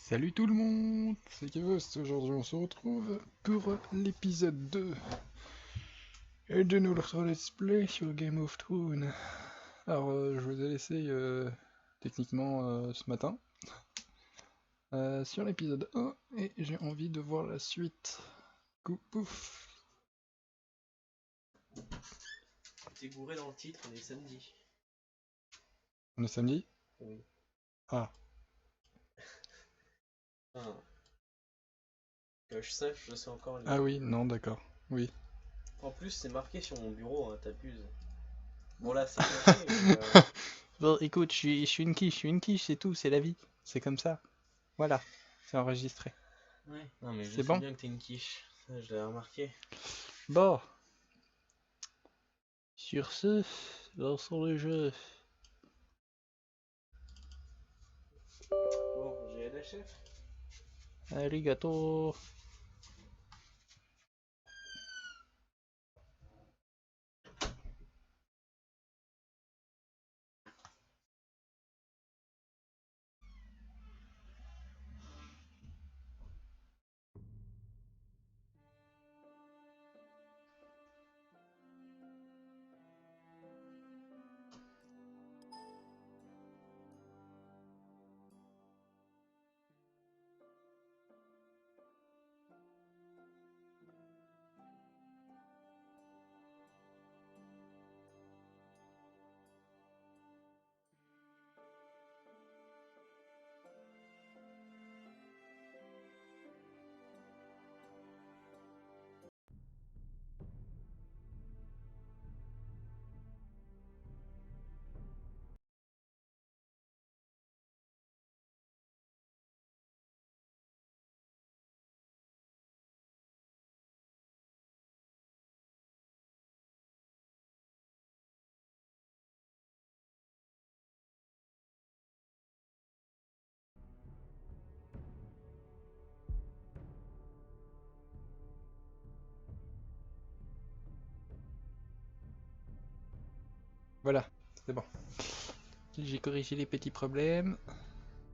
Salut tout le monde, c'est Kevos, aujourd'hui on se retrouve pour l'épisode 2 et de notre let's play sur Game of Thrones. Alors je vous ai laissé techniquement ce matin sur l'épisode 1 et j'ai envie de voir la suite. Pouf. T'es gouré dans le titre, on est samedi. On est samedi? Oui. Ah, Ah. Que je sache, je sais encore lire. ah oui, non d'accord, oui. En plus, c'est marqué sur mon bureau, hein, t'abuses. Bon là, c'est caché, mais Bon écoute, je suis une quiche, c'est tout, c'est la vie, c'est comme ça. Voilà, c'est enregistré. Ouais. Non mais je C'est sais bon? bien que t'es une quiche, ça je l'ai remarqué. Bon. Sur ce, lançons le jeu. Bon, j'ai la chef. Arigato. Voilà, c'est bon. J'ai corrigé les petits problèmes.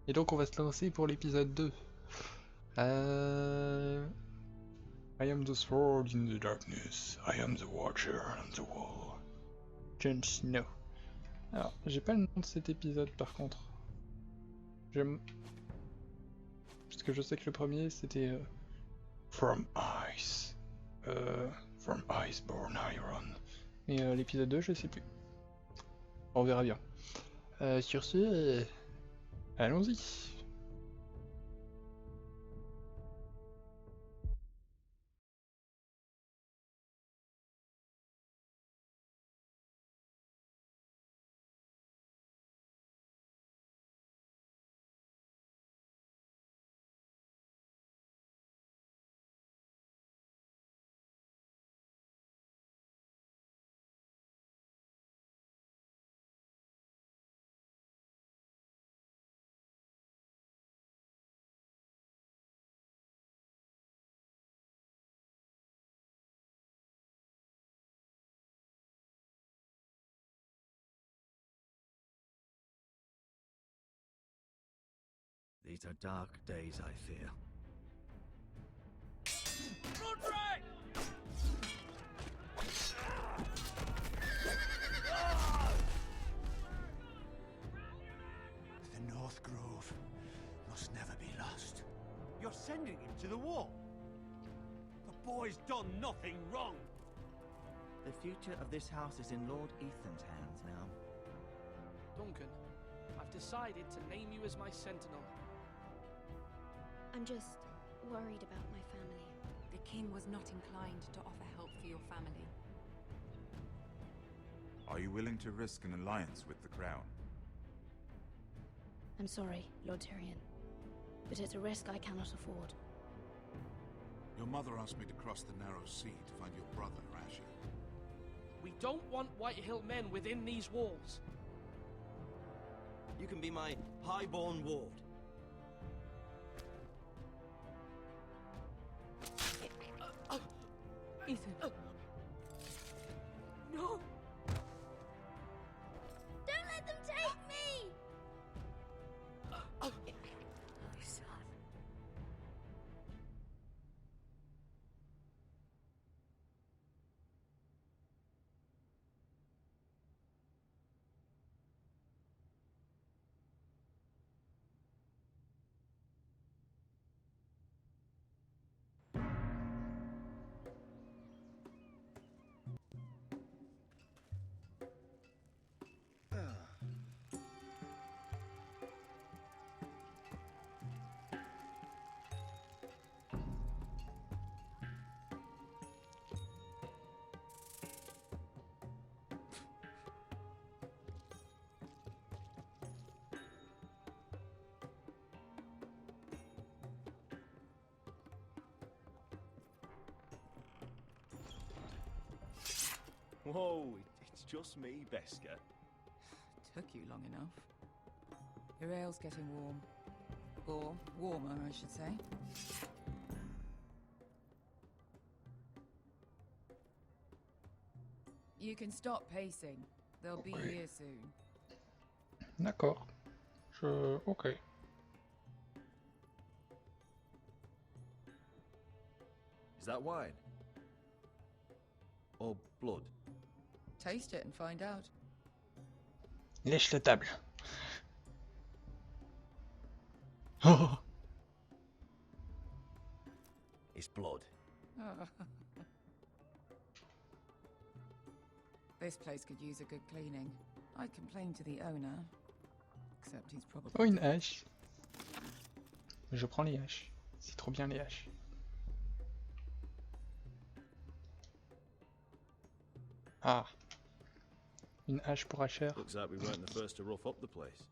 Et donc on va se lancer pour l'épisode 2. I am the sword in the darkness. I am the watcher on the wall. Jon Snow. Alors, j'ai pas le nom de cet épisode par contre. J'aime... Parce que je sais que le premier c'était From Ice. From Iceborne Iron. Et l'épisode 2, je sais plus. On verra bien. Sur ce, allons-y. These are dark days, I fear. The North Grove must never be lost. You're sending him to the war. The boy's done nothing wrong. The future of this house is in Lord Ethan's hands now. Duncan, I've decided to name you as my sentinel. I'm just worried about my family. The king was not inclined to offer help for your family. Are you willing to risk an alliance with the crown? I'm sorry, Lord Tyrion, but it's a risk I cannot afford. Your mother asked me to cross the narrow sea to find your brother, Asher. We don't want Whitehill men within these walls. You can be my highborn ward. Ethan. No! Don't let them take me! My son. Whoa, it's just me, Beska. Took you long enough. Your ale's getting warm. Or warmer, I should say. You can stop pacing. They'll be Oui. here soon. D'accord. Ok. Is that wine? Or blood? Taste it and find out. Lèche la table. Oh. It's blood. This place could use a good cleaning. I'd complain to the owner. Except he's probably Oh, une dead. hache. Je prends les haches. C'est trop bien les haches. Ah. Une hache pour Asher. Looks like we weren't the first to rough up the place.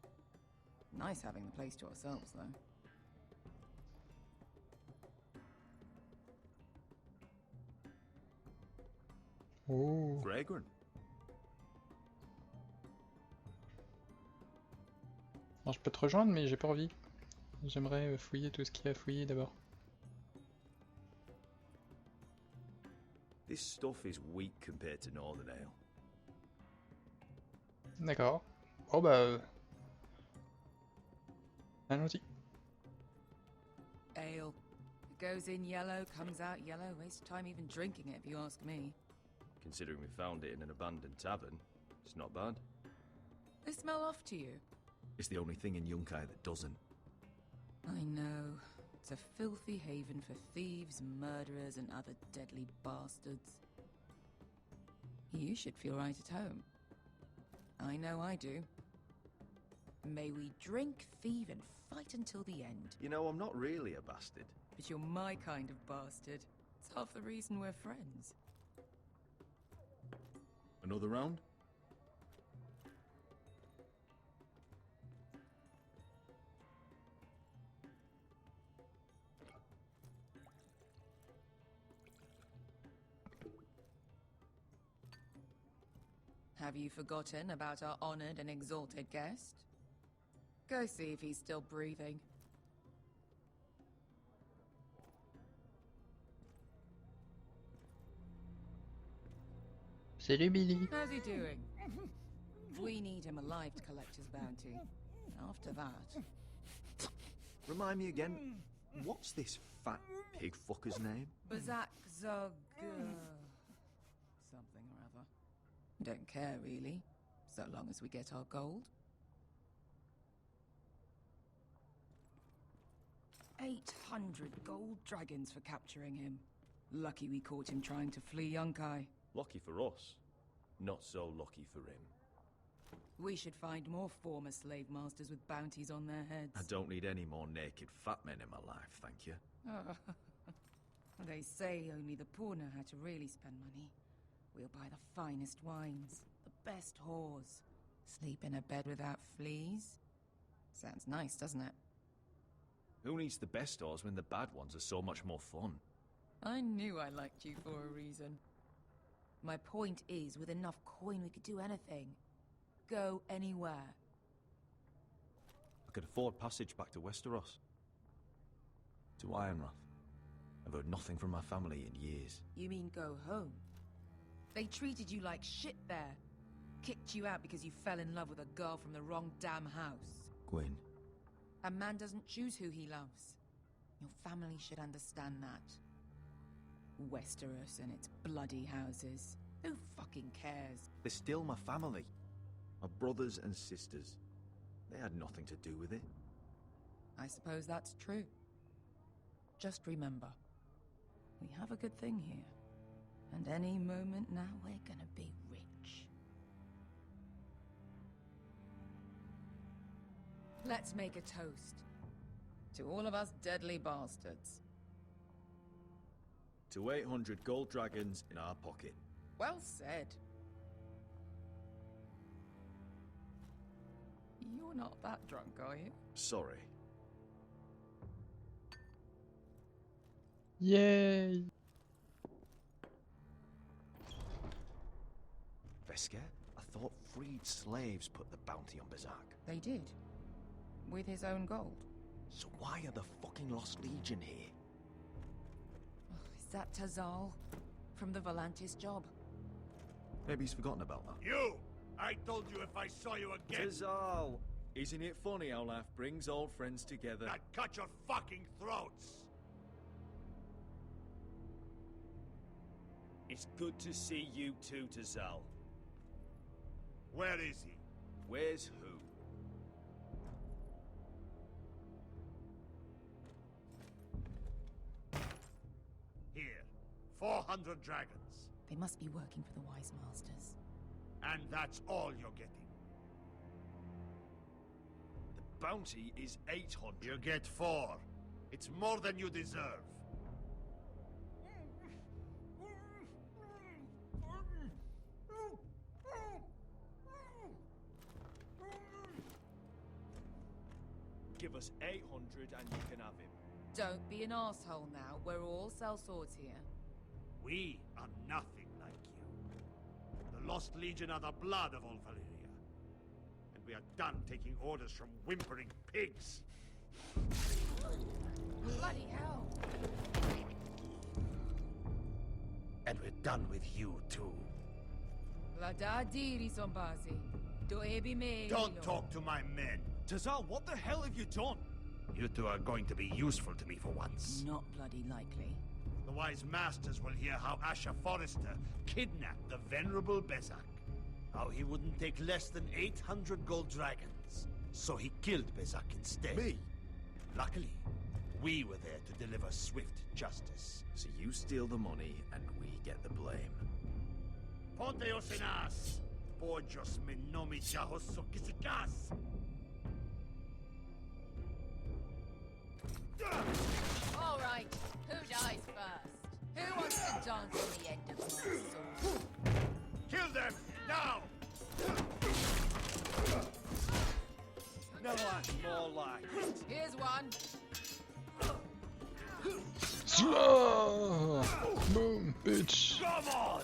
Nice having the place to ourselves, though. Oh. Fragrant. Bon, je peux te rejoindre, mais j'ai pas envie. J'aimerais fouiller tout ce qu'il y a à fouiller d'abord. This stuff is weak compared to Northern Ale. D'accord. Oh bah... Allons-y. Ale. It goes in yellow, comes out yellow. Waste of time even drinking it, if you ask me. Considering we found it in an abandoned tavern, it's not bad. They smell off to you. It's the only thing in Yunkai that doesn't. I know. It's a filthy haven for thieves, murderers, and other deadly bastards. You should feel right at home. I know I do. May we drink, thieve, and fight until the end. You know, I'm not really a bastard. But you're my kind of bastard. It's half the reason we're friends. Another round? Have you forgotten about our honored and exalted guest? Go see if he's still breathing. Salut Billy. How's he doing? We need him alive to collect his bounty. After that... Remind me again, what's this fat pig fucker's name? Bazak Zog... something or other. Don't care, really. So long as we get our gold. 800 gold dragons for capturing him. Lucky we caught him trying to flee Yunkai. Lucky for us. Not so lucky for him. We should find more former slave masters with bounties on their heads. I don't need any more naked fat men in my life, thank you. They say only the poor know how to really spend money. We'll buy the finest wines, the best whores, sleep in a bed without fleas. Sounds nice, doesn't it? Who needs the best whores when the bad ones are so much more fun? I knew I liked you for a reason. My point is, with enough coin we could do anything. Go anywhere. I could afford passage back to Westeros. To Ironrath. I've heard nothing from my family in years. You mean go home? They treated you like shit there. Kicked you out because you fell in love with a girl from the wrong damn house. Gwyn. A man doesn't choose who he loves. Your family should understand that. Westeros and its bloody houses. Who fucking cares? They're still my family. My brothers and sisters. They had nothing to do with it. I suppose that's true. Just remember, we have a good thing here. And any moment now, we're gonna be rich. Let's make a toast. To all of us deadly bastards. To 800 gold dragons in our pocket. Well said. You're not that drunk, are you? Sorry. Yay! Beskar? I thought freed slaves put the bounty on Berserk. They did. With his own gold. So why are the fucking Lost Legion here? Is that Tazal? From the Volantis job? Maybe he's forgotten about that. You! I told you if I saw you again, Tazal! Isn't it funny how life brings old friends together? I'd cut your fucking throats! It's good to see you too, Tazal. Where is he? Where's who? Here. 400 dragons. They must be working for the Wise Masters. And that's all you're getting. The bounty is 800. You get 4. It's more than you deserve. Give us 800 and you can have him. Don't be an asshole now. We're all sellswords here. We are nothing like you. The Lost Legion are the blood of all Valyria. And we are done taking orders from whimpering pigs. Bloody hell! And we're done with you too. La da diri sombazi. Do ebi me. Don't talk to my men. Tazal, what the hell have you done? You two are going to be useful to me for once. Not bloody likely. The Wise Masters will hear how Asher Forrester kidnapped the venerable Bezak. How he wouldn't take less than 800 gold dragons. So he killed Bezak instead. Me? Luckily, we were there to deliver swift justice. So you steal the money and we get the blame. Ponteos en as! Pojos me nomi jahoso kisikas! All right, who dies first? Who wants to dance on the end of my sword? Kill them! Now! No, that's more like it. Here's one. Sla! Boom, bitch. Come on!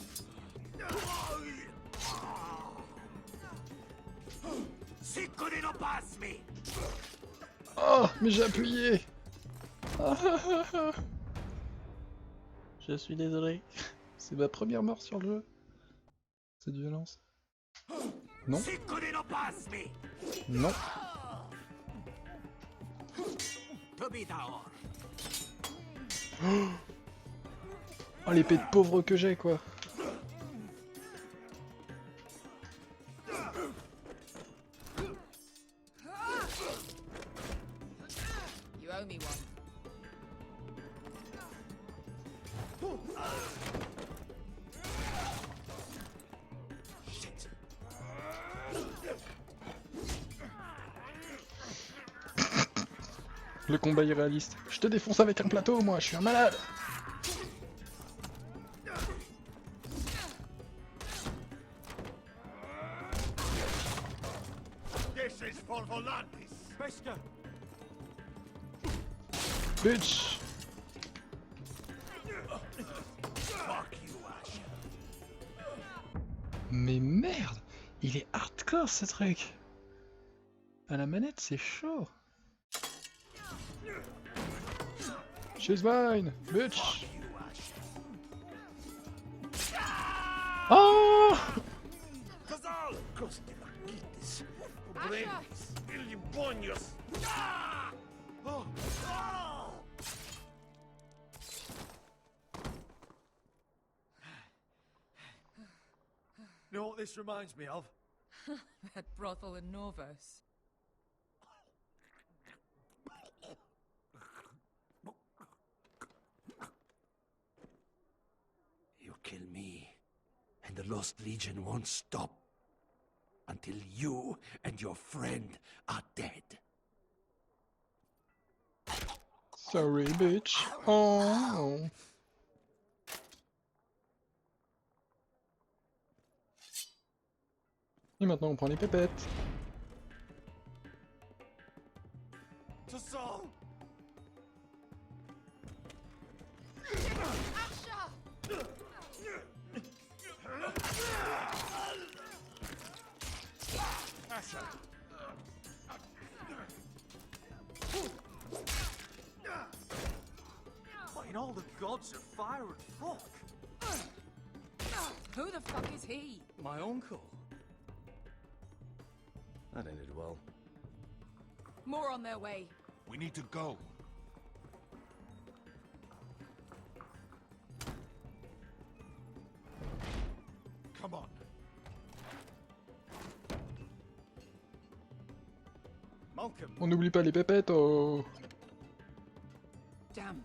Sicko di non passmi! Oh, mais j'ai appuyé. Je suis désolé. C'est ma première mort sur le jeu. Cette violence. Non. Sicko di non passmi! Non. Oh, l'épée de pauvre que j'ai, quoi. You owe me one. Le combat irréaliste. Je te défonce avec un plateau, moi, je suis un malade. This is for Volantis! Beskar! Bitch. Fuck you, Asher! Mais merde, il est hardcore ce truc. À la manette, c'est chaud. She's mine, bitch. Oh! Tazal! Coste laquites! Pobrenis! Ilibonios! Oh! Oh! You know what this reminds me of? That brothel in Norvos. You kill me, and the Lost Legion won't stop until you and your friend are dead. Sorry, bitch. Oh. Et maintenant on prend les pépettes. Tazal! gods of fire and fuck? Who the fuck is he? My uncle. That ended well. More on their way. We need to go. Come on. Malcolm. On n'oublie pas les pépettes, oh. Damn.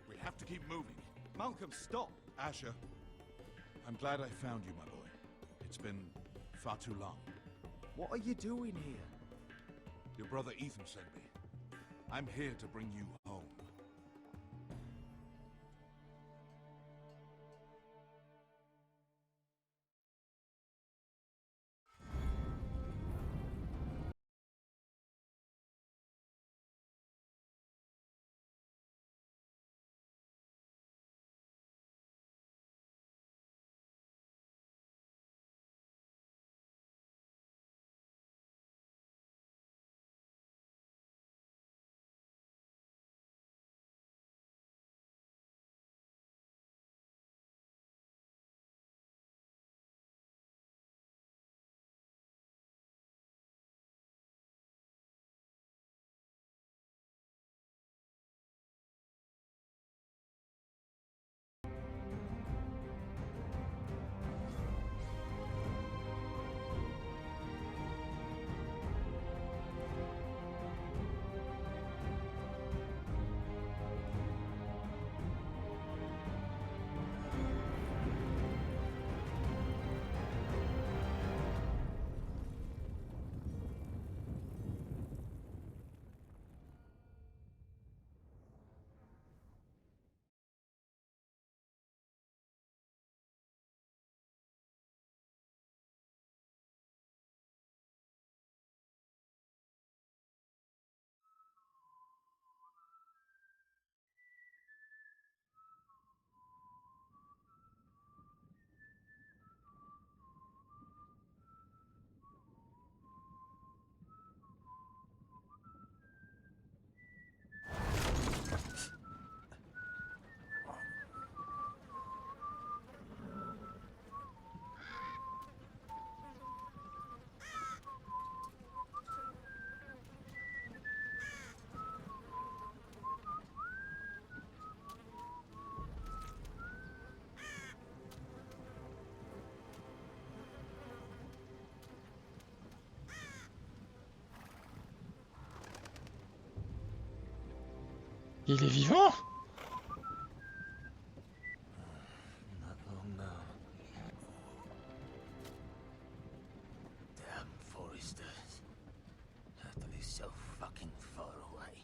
We have to keep moving. Malcolm, stop. Asher, I'm glad I found you, my boy. It's been far too long. What are you doing here? Your brother Ethan sent me. I'm here to bring you home. Il est vivant? Not long now. Damn foresters. To be so fucking far away.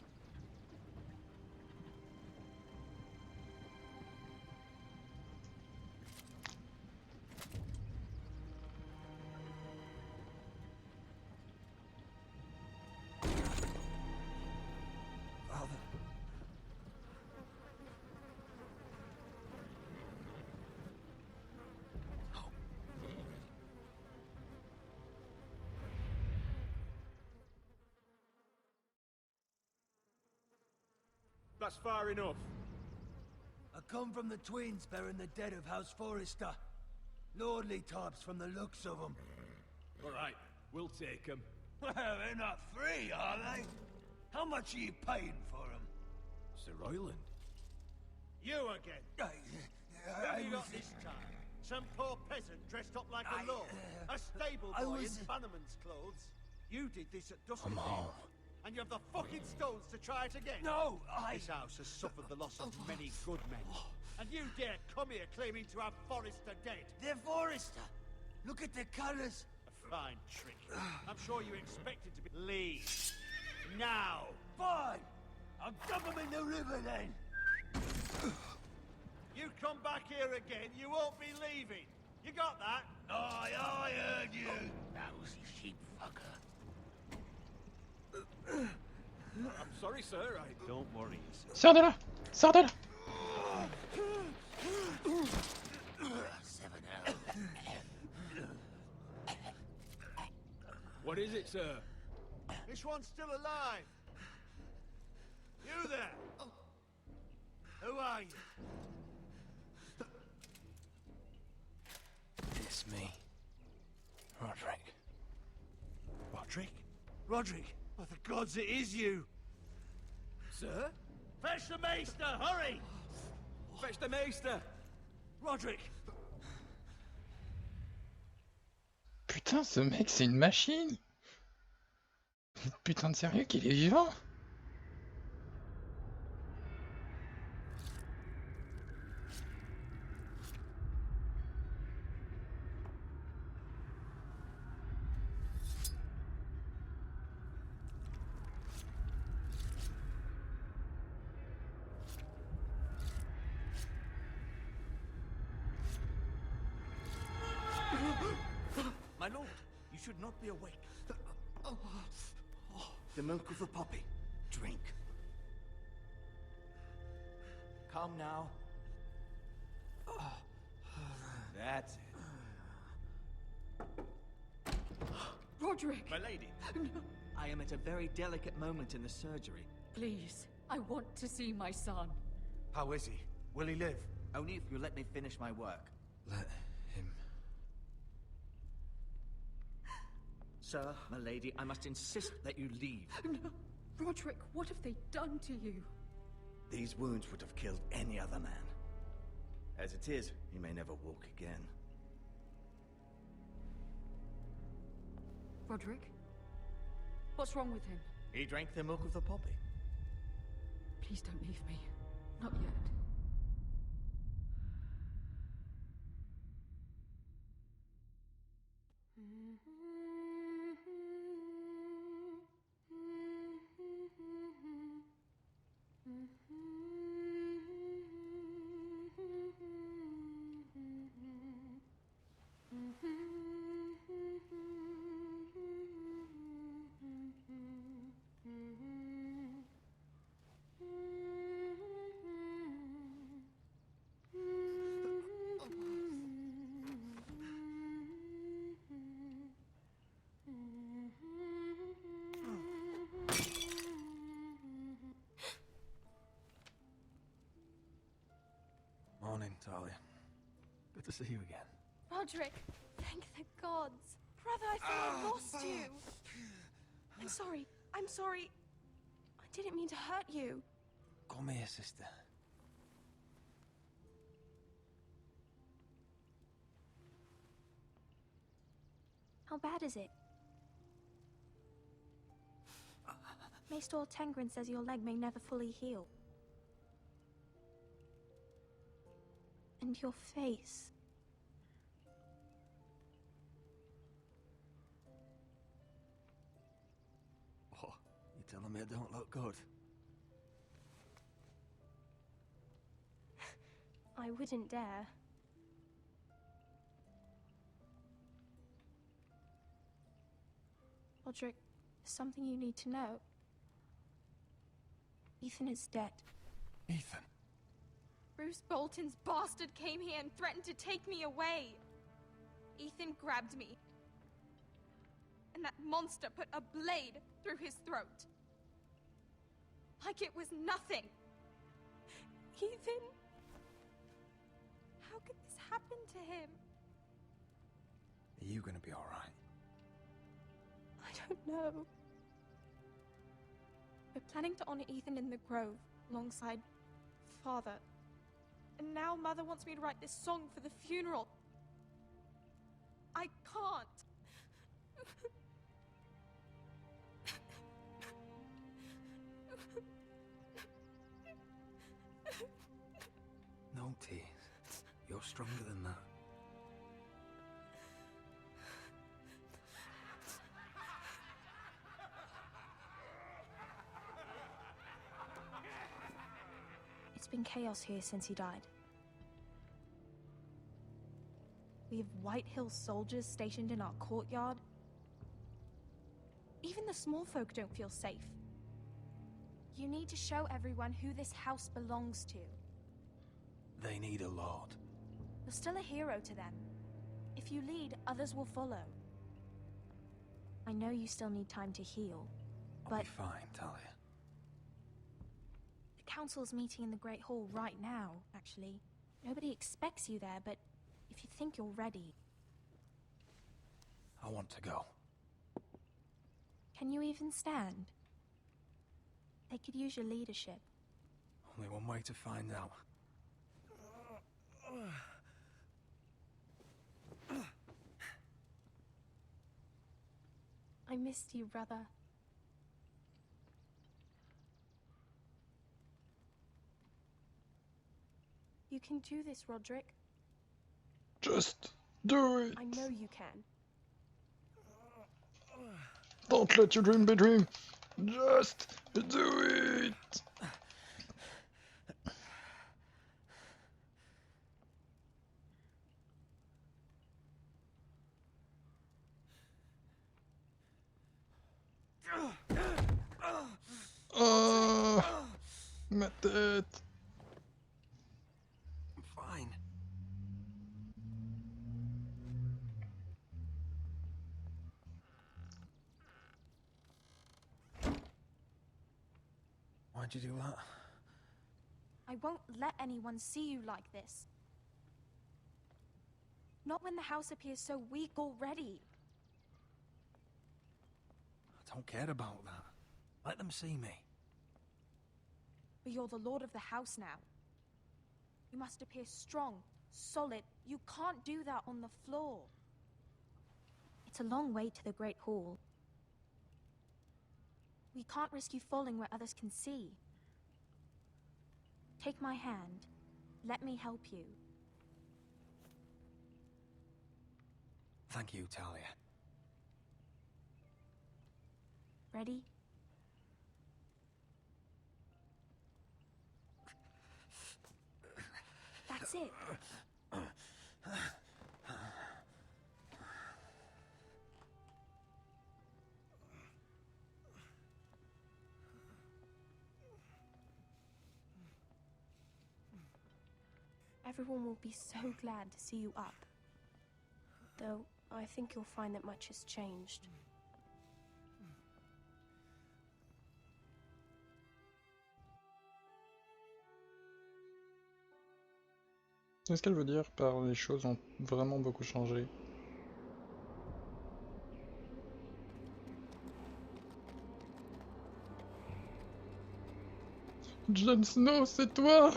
That's far enough. I come from the twins bearing the dead of House Forrester. Lordly types from the looks of them. All right, we'll take them. Well, they're not free, are they? How much are you paying for them? Sir Royland. You again. What have you got this time? Some poor peasant dressed up like a lord? A stable boy in bannerman's clothes? You did this at dusk. I'm home. And you have the fucking stones to try it again? No, This house has suffered the loss of many good men. And you dare come here claiming to have Forrester dead? They're Forrester. Look at the colours. A fine trick. I'm sure you expected to be... Leave. Now. Fine. I'll dump them in the river then. You come back here again, you won't be leaving. You got that? I heard you. Lousy sheep fucker. I'm sorry, sir. Don't worry. Sors de là! Sors de là! What is it, sir? This one's still alive. You there. Who are you? It's me. Roderick. Roderick? Roderick! By the gods, it is you! Sir? Fetch the maester, hurry! Fetch the maester! Roderick! Putain, ce mec, c'est une machine! Putain de sérieux qu'il est vivant? My lord, you should not be awake. The milk of the poppy. Drink. Come now. That's it. Roderick! My lady. No. I am at a very delicate moment in the surgery. Please, I want to see my son. How is he? Will he live? Only if you let me finish my work. Let him. Sir, my lady, I must insist that you leave. No. Roderick, what have they done to you? These wounds would have killed any other man. As it is, he may never walk again. Roderick? What's wrong with him? He drank the milk of the poppy. Please don't leave me. Not yet. Morning, Talia. Good to see you again. Roderick, thank the gods. Brother, I thought I lost you. I'm sorry. I'm sorry. I didn't mean to hurt you. Come here, sister. How bad is it? Maester Tengrin says your leg may never fully heal. And your face. What? You telling me I don't look good? I wouldn't dare. Roderick, there's something you need to know. Ethan is dead. Ethan? Bruce Bolton's bastard came here and threatened to take me away. Ethan grabbed me. And that monster put a blade through his throat. Like it was nothing. Ethan? How could this happen to him? Are you gonna be alright? I don't know. We're planning to honor Ethan in the Grove, alongside Father. And now Mother wants me to write this song for the funeral. I can't. No tears. You're stronger than that. It's been chaos here since he died. We have White Hill soldiers stationed in our courtyard. Even the small folk don't feel safe. You need to show everyone who this house belongs to. They need a lord. You're still a hero to them. If you lead, others will follow. I know you still need time to heal, I'll but be fine, Talia. The council's meeting in the Great Hall right now, actually. Nobody expects you there, but if you think you're ready... I want to go. Can you even stand? They could use your leadership. Only one way to find out. I missed you, brother. You can do this, Roderick. Just do it. I know you can. Don't let your dream be dream. Just do it. Ma tête. I'm fine. Why'd you do that? I won't let anyone see you like this. Not when the house appears so weak already. I don't care about that. Let them see me. But you're the lord of the house now. You must appear strong, solid. You can't do that on the floor. It's a long way to the Great Hall. We can't risk you falling where others can see. Take my hand. Let me help you. Thank you, Talia. Ready? That's it. Everyone will be so glad to see you up. Though, I think you'll find that much has changed. Qu'est-ce qu'elle veut dire par les choses ont vraiment beaucoup changé? Jon Snow, c'est toi!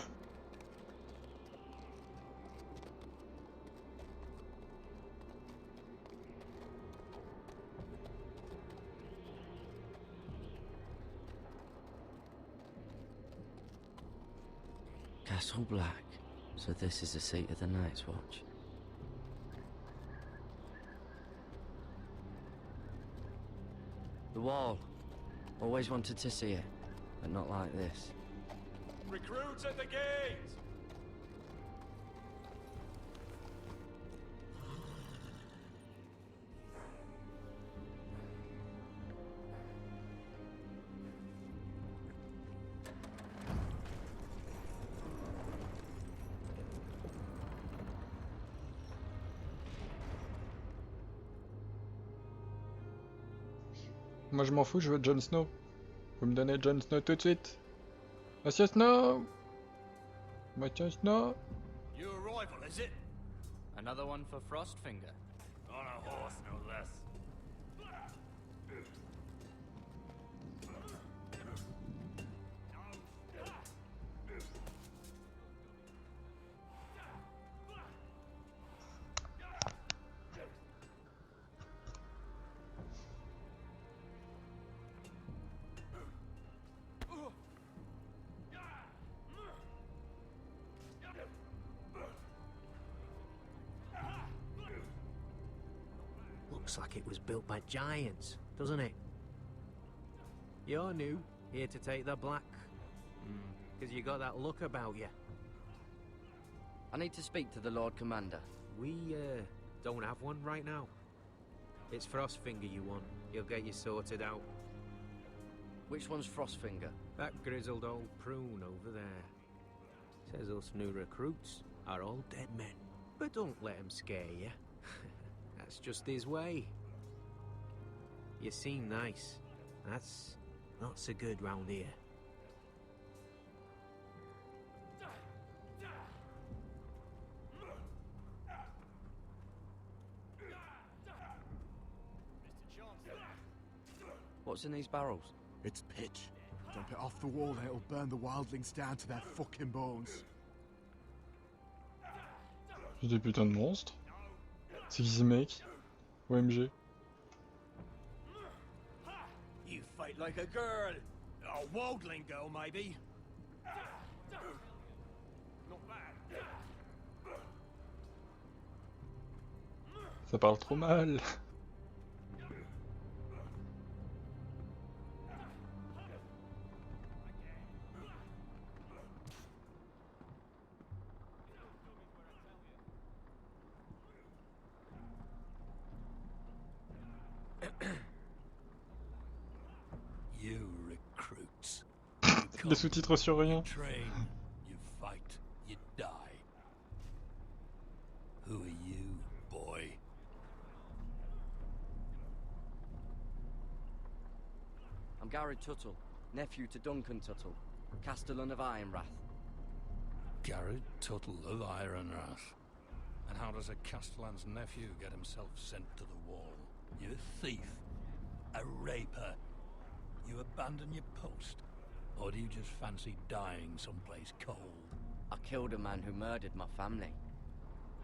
Castle Black. So this is the seat of the Night's Watch. The wall. Always wanted to see it, but not like this. Recruits at the gate! Moi je m'en fous, je veux Jon Snow. Vous me donnez Jon Snow tout de suite. Monsieur Snow! Monsieur Snow! Your arrival, is it? Another one for Frostfinger. On a horse, no less. Looks like it was built by giants, doesn't it? You're new, here to take the black. Because you got that look about you. I need to speak to the Lord Commander. We, don't have one right now. It's Frostfinger you want. He'll get you sorted out. Which one's Frostfinger? That grizzled old prune over there. Says us new recruits are all dead men. But don't let him scare you. That's just his way. You seem nice. That's not so good round here. What's in these barrels? It's pitch. Dump it off the wall and it'll burn the wildlings down to their fucking bones. C'est des putains de monstres. C'est qui ces mecs? OMG. You fight like a girl. A wildling girl, maybe. Not bad. Ça parle trop mal. You recruits. Les sous-titres sur rien. You train, you fight, you die. Who are you, boy? I'm Gary Tuttle, nephew to Duncan Tuttle, Castellan of Ironrath. Garrett Tuttle of Ironrath. And how does a Castellan's nephew get himself sent to the wall? You're a thief, a raper. You abandon your post, or do you just fancy dying someplace cold? I killed a man who murdered my family.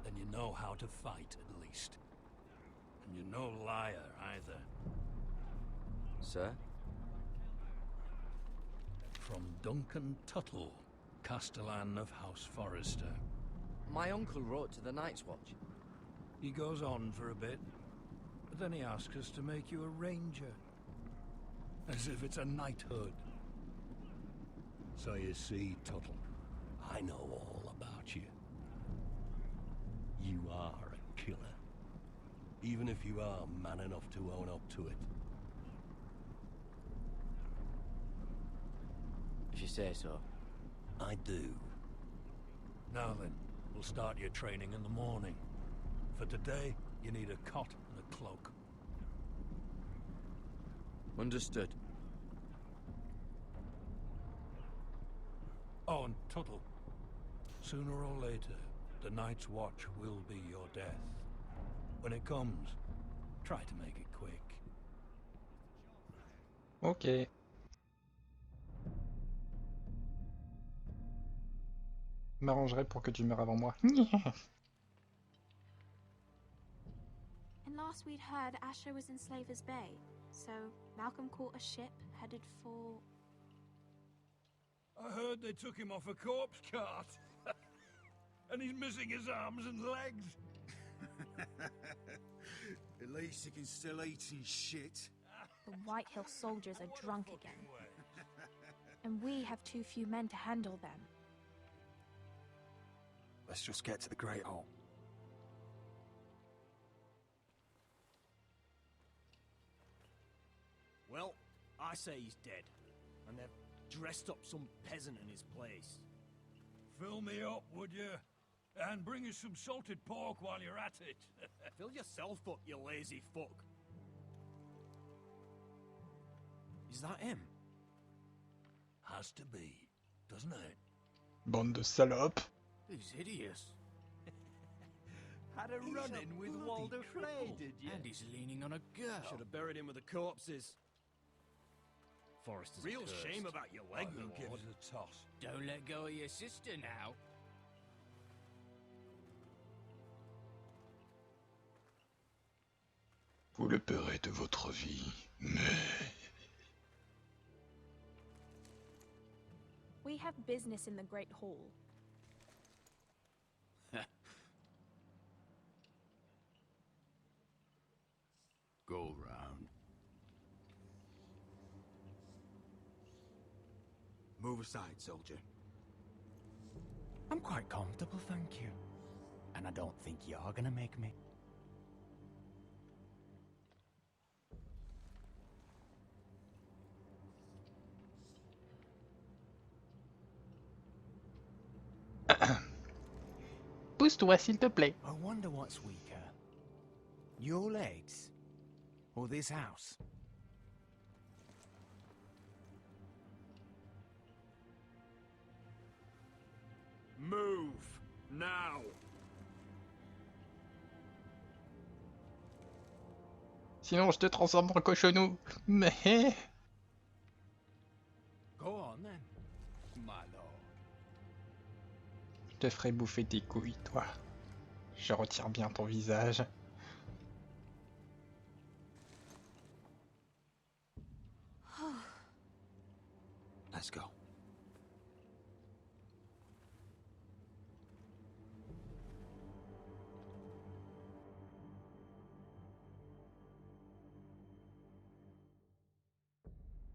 Then you know how to fight, at least. And you're no liar, either. Sir? From Duncan Tuttle, Castellan of House Forrester. My uncle wrote to the Night's Watch. He goes on for a bit, but then he asks us to make you a ranger. As if it's a knighthood. So you see, Tuttle, I know all about you. You are a killer. Even if you are man enough to own up to it. If you say so. I do. Now then, we'll start your training in the morning. For today, you need a cot and a cloak. Understood. Oh, and Tuttle, sooner or later, the Night's Watch will be your death. When it comes, try to make it quick. Ok. M'arrangerai pour que tu meurs avant moi. And last we'd heard Asher was in Slaver's Bay, so Malcolm caught a ship headed for... I heard they took him off a corpse cart. And he's missing his arms and legs. At least he can still eat his shit. The White Hill soldiers are drunk again. And we have too few men to handle them. Let's just get to the Great Hall. Well, I say he's dead. And they've dressed up some peasant in his place. Fill me up, would you? And bring us some salted pork while you're at it. Fill yourself up, you lazy fuck. Is that him? Has to be, doesn't it? Bande de salopes. He's hideous. Had a run-in with Walder Frey, did you? And he's leaning on a girl. Should have buried him with the corpses. Forrester's Real cursed. shame about your leg, Who my gives lord. it a toss? Don't let go of your sister now. Vous le paierez de votre vie, mais... We have business in the Great Hall. Go round. Move aside, soldier. I'm quite comfortable, thank you. And I don't think you're gonna make me. Pousse-toi, s'il te plaît. I wonder what's weaker. Your legs? Or this house? Move! Now! Sinon, je te transforme en cochonou. Mais... Go on then, my lord. Je te ferai bouffer tes couilles, toi. Je retire bien ton visage. Let's go.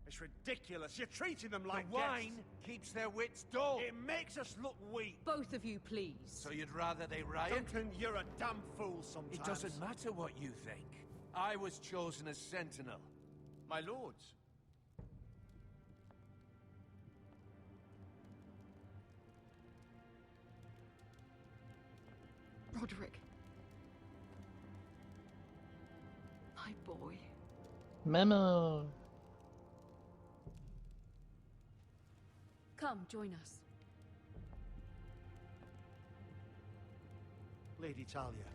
It's ridiculous. You're treating them like The wine keeps their wits dull. It makes us look weak. Both of you, please. So you'd rather they riot? Duncan, you're a damn fool sometimes. It doesn't matter what you think. I was chosen as sentinel. My lords. Roderick. My boy. Maman. Come, join us. Lady Talia,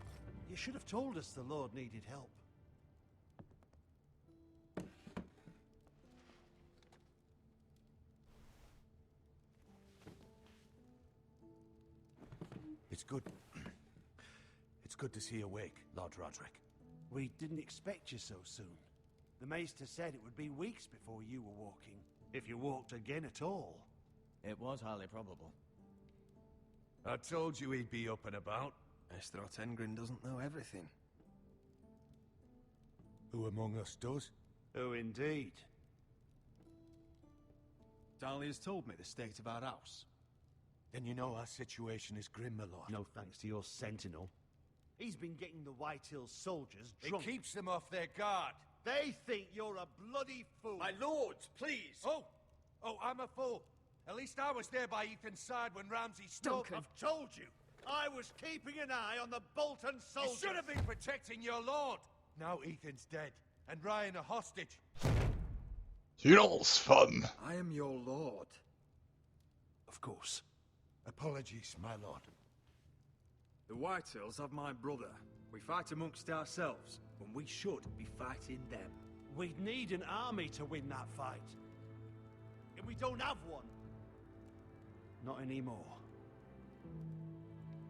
you should have told us the Lord needed help. It's good. It's good to see you awake, Lord Roderick. We didn't expect you so soon. The Maester said it would be weeks before you were walking, if you walked again at all. It was highly probable. I told you he'd be up and about. Maester Otengrin doesn't know everything. Who among us does? Oh, indeed. Dahlia's told me the state of our house. Then you know our situation is grim, my lord. No thanks to your sentinel. He's been getting the White Hills soldiers drunk. It keeps them off their guard. They think you're a bloody fool. My lords, please! Oh, I'm a fool. At least I was there by Ethan's side when Ramsay struck. Duncan. I've told you. I was keeping an eye on the Bolton soldiers. You should have been protecting your lord. Now Ethan's dead, and Ryan a hostage. Silence, femme. I am your lord. Of course. Apologies, my lord. The Whitehills have my brother. We fight amongst ourselves, when we should be fighting them. We'd need an army to win that fight. And we don't have one. Not anymore.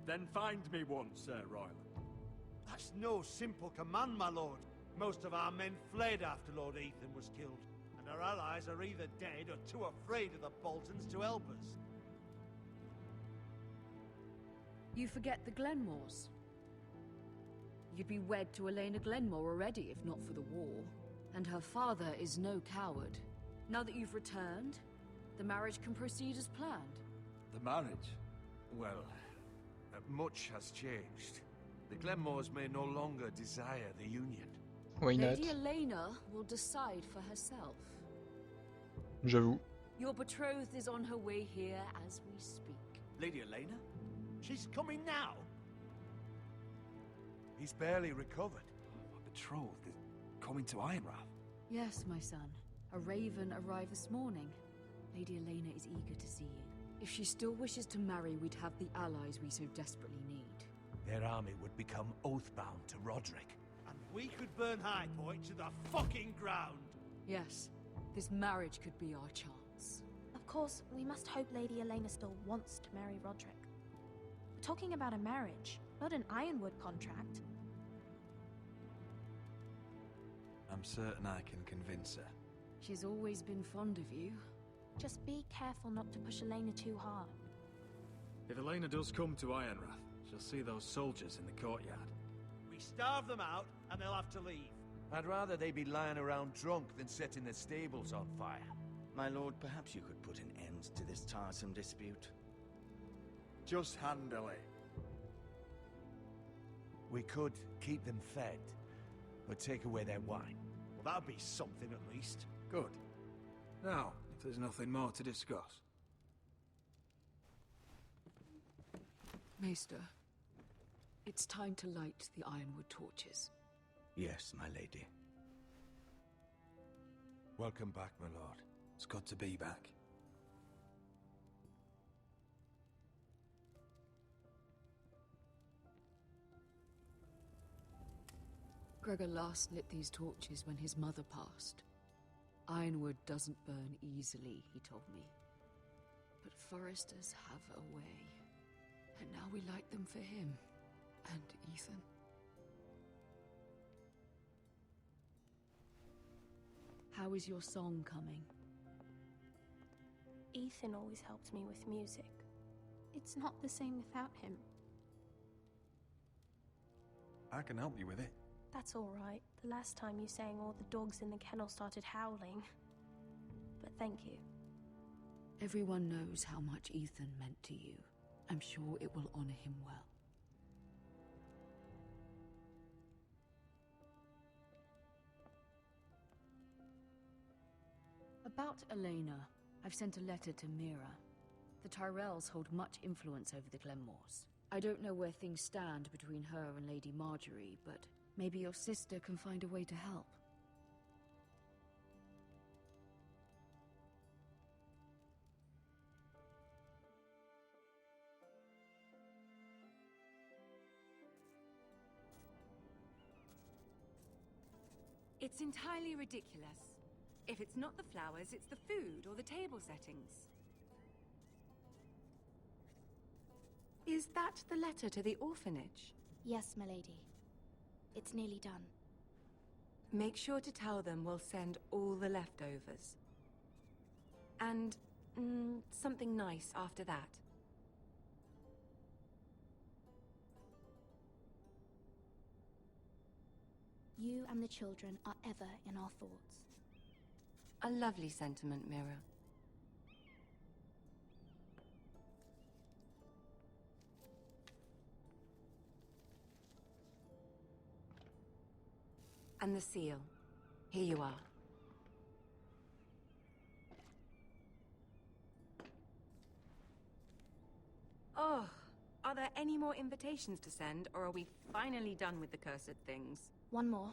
Then find me one, Sir Royal. That's no simple command, my lord. Most of our men fled after Lord Ethan was killed, and our allies are either dead or too afraid of the Boltons to help us. You forget the Glenmores. You'd be wed to Elena Glenmore already, if not for the war. And her father is no coward. Now that you've returned, the marriage can proceed as planned. The marriage? Well, much has changed. The Glenmores may no longer desire the union. Why not? Lady Elena will decide for herself. J'avoue. Your betrothed is on her way here as we speak. Lady Elena? She's coming now. He's barely recovered. My betrothed is coming to Ironrath. Yes, my son. A raven arrived this morning. Lady Elena is eager to see you. If she still wishes to marry, we'd have the allies we so desperately need. Their army would become oath-bound to Roderick. And we could burn High Point to the fucking ground. Yes, this marriage could be our chance. Of course, we must hope Lady Elena still wants to marry Roderick. We're talking about a marriage, not an Ironwood contract. I'm certain I can convince her. She's always been fond of you. Just be careful not to push Elena too hard. If Elena does come to Ironrath, she'll see those soldiers in the courtyard. We starve them out, and they'll have to leave. I'd rather they be lying around drunk than setting the stables on fire. My lord, perhaps you could put an end to this tiresome dispute. Just handily. We could keep them fed, but take away their wine. Well, that'd be something at least. Good. Now, if there's nothing more to discuss. Maester, it's time to light the Ironwood torches. Yes, my lady. Welcome back, my lord. It's good to be back. Gregor last lit these torches when his mother passed. Ironwood doesn't burn easily, he told me. But foresters have a way. And now we light them for him. And Ethan. How is your song coming? Ethan always helps me with music. It's not the same without him. I can help you with it. That's all right. The last time you sang, all the dogs in the kennel started howling. But thank you. Everyone knows how much Ethan meant to you. I'm sure it will honor him well. About Elena, I've sent a letter to Mira. The Tyrells hold much influence over the Glenmores. I don't know where things stand between her and Lady Marjorie, but maybe your sister can find a way to help. It's entirely ridiculous. If it's not the flowers, it's the food or the table settings. Is that the letter to the orphanage? Yes, milady. It's nearly done. Make sure to tell them we'll send all the leftovers. And, something nice after that. You and the children are ever in our thoughts. A lovely sentiment, Mira. And the seal. Here you are. Oh, are there any more invitations to send, or are we finally done with the cursed things? One more.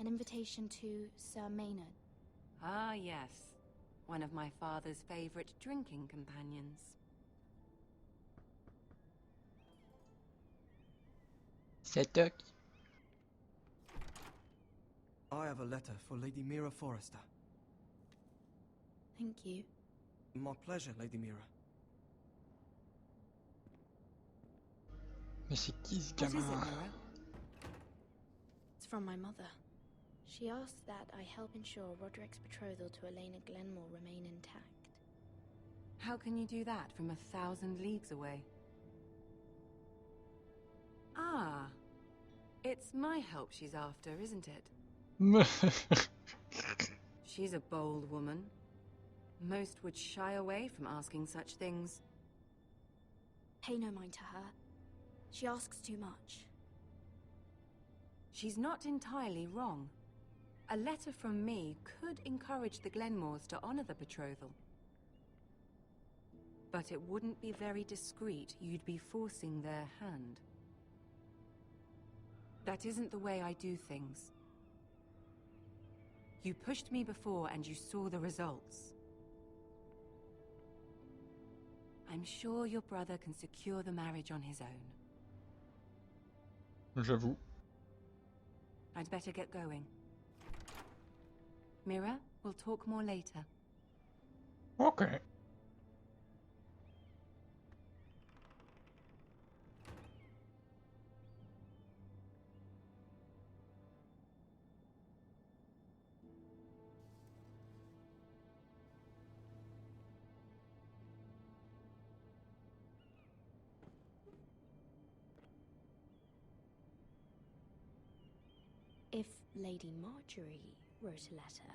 An invitation to Sir Maynard. Ah, yes. One of my father's favorite drinking companions. C'est toi. I have a letter for Lady Mira Forrester. Thank you. My pleasure, Lady Mira. Mais c'est qui ce What is it, gamin? Mira? It's from my mother. She asks that I help ensure Roderick's betrothal to Elena Glenmore remain intact. How can you do that from 1,000 leagues away? Ah, it's my help she's after, isn't it? She's a bold woman. Most would shy away from asking such things. Pay no mind to her. She asks too much. She's not entirely wrong. A letter from me could encourage the Glenmores to honor the betrothal. But it wouldn't be very discreet. You'd be forcing their hand. That isn't the way I do things. You pushed me before and you saw the results. I'm sure your brother can secure the marriage on his own. J'avoue. I'd better get going. Mira, we'll talk more later. Okay. If Lady Marjorie wrote a letter...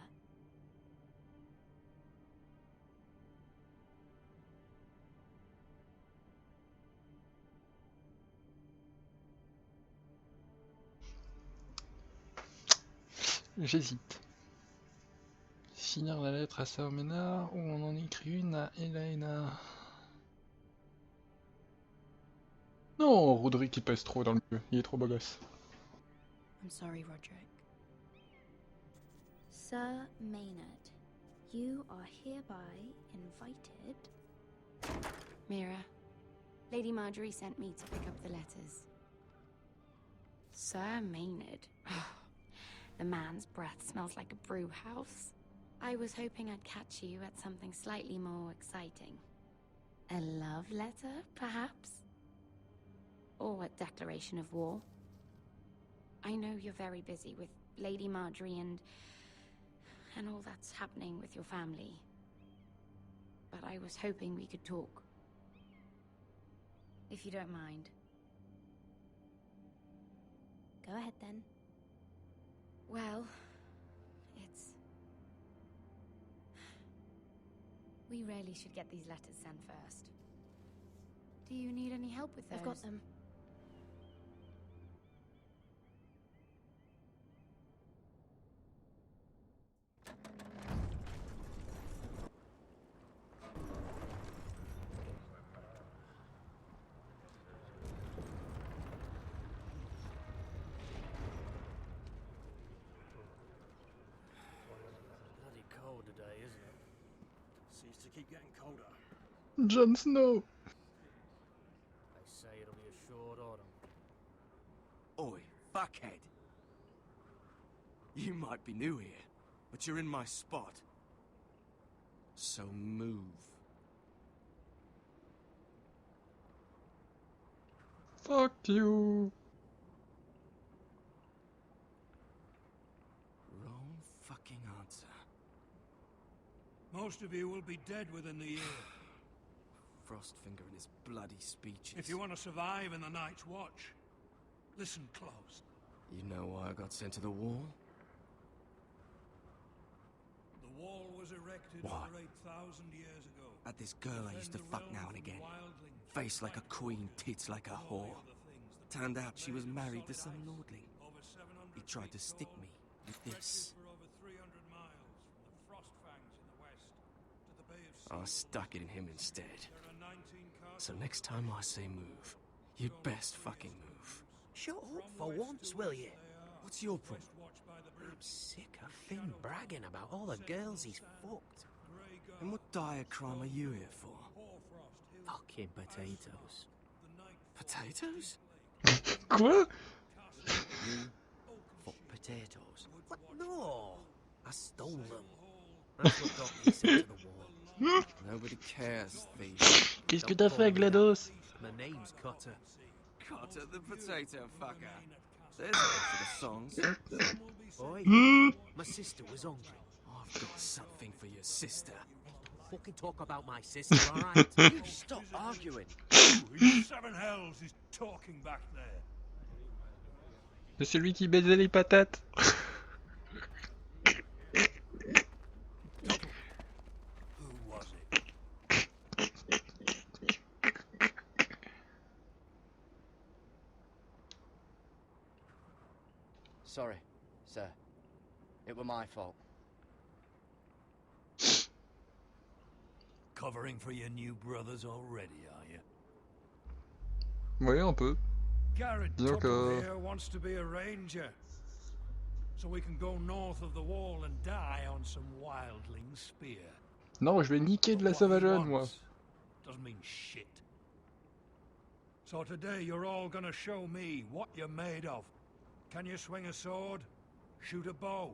J'hésite. Finir la lettre à Sir Ménard ou on en écrit une à Elena. Non, Roderick il pèse trop dans le jeu, il est trop beau gosse. I'm sorry, Roderick. Sir Maynard, you are hereby invited... Mira, Lady Marjorie sent me to pick up the letters. Sir Maynard. the man's breath smells like a brew house. I was hoping I'd catch you at something slightly more exciting. A love letter, perhaps? Or a declaration of war? I know you're very busy with Lady Marjorie and all that's happening with your family. But I was hoping we could talk. If you don't mind. Go ahead then. Well, we really should get these letters sent first. Do you need any help with those? I've got them. Bloody cold today, isn't it? Seems to keep getting colder. Jon Snow. They say it'll be a short autumn. Oi, fuckhead. You might be new here, but you're in my spot. So move. Fuck you. Wrong fucking answer. Most of you will be dead within the year. Frostfinger and his bloody speeches. If you want to survive in the Night's Watch, listen close. You know why I got sent to the wall? The wall was erected Why? over 8,000 years ago. At this girl I used to fuck now and again. Face like a queen, tits like a whore. Turned out she was married to some lordling. He tried to stick me with this. I stuck it in him instead. So next time I say move, you'd best fucking move. Shut up for once, will you? What's your problem? I'm sick of Finn bragging about all the girls he's fucked. And what dire crime are you here for? Fucking potatoes. Potatoes? Quoi? You fuck potatoes? What? No! I stole them. That's what got me sent to the wall. Nobody cares, thief. Qu'est-ce que t'as fait, GLaDOS? My name's Cotter. Cotter the potato fucker. There's one for the songs. Oi, my sister was hungry. I've got something for your sister. Fucking talk about my sister, alright? You stop arguing. Who in seven hells is talking back there? C'est celui qui baisait les patates. Who was it? Sorry, sir. It were my fault. Covering for your new brothers already, are you? Oui, un peu. Garrett Disons Tuttle que... here wants to be a ranger. So we can go north of the wall and die on some wildling spear. Non, je vais niquer de la sauvageonne, moi. Doesn't mean shit. So today you're all gonna show me what you're made of. Can you swing a sword? Shoot a bow?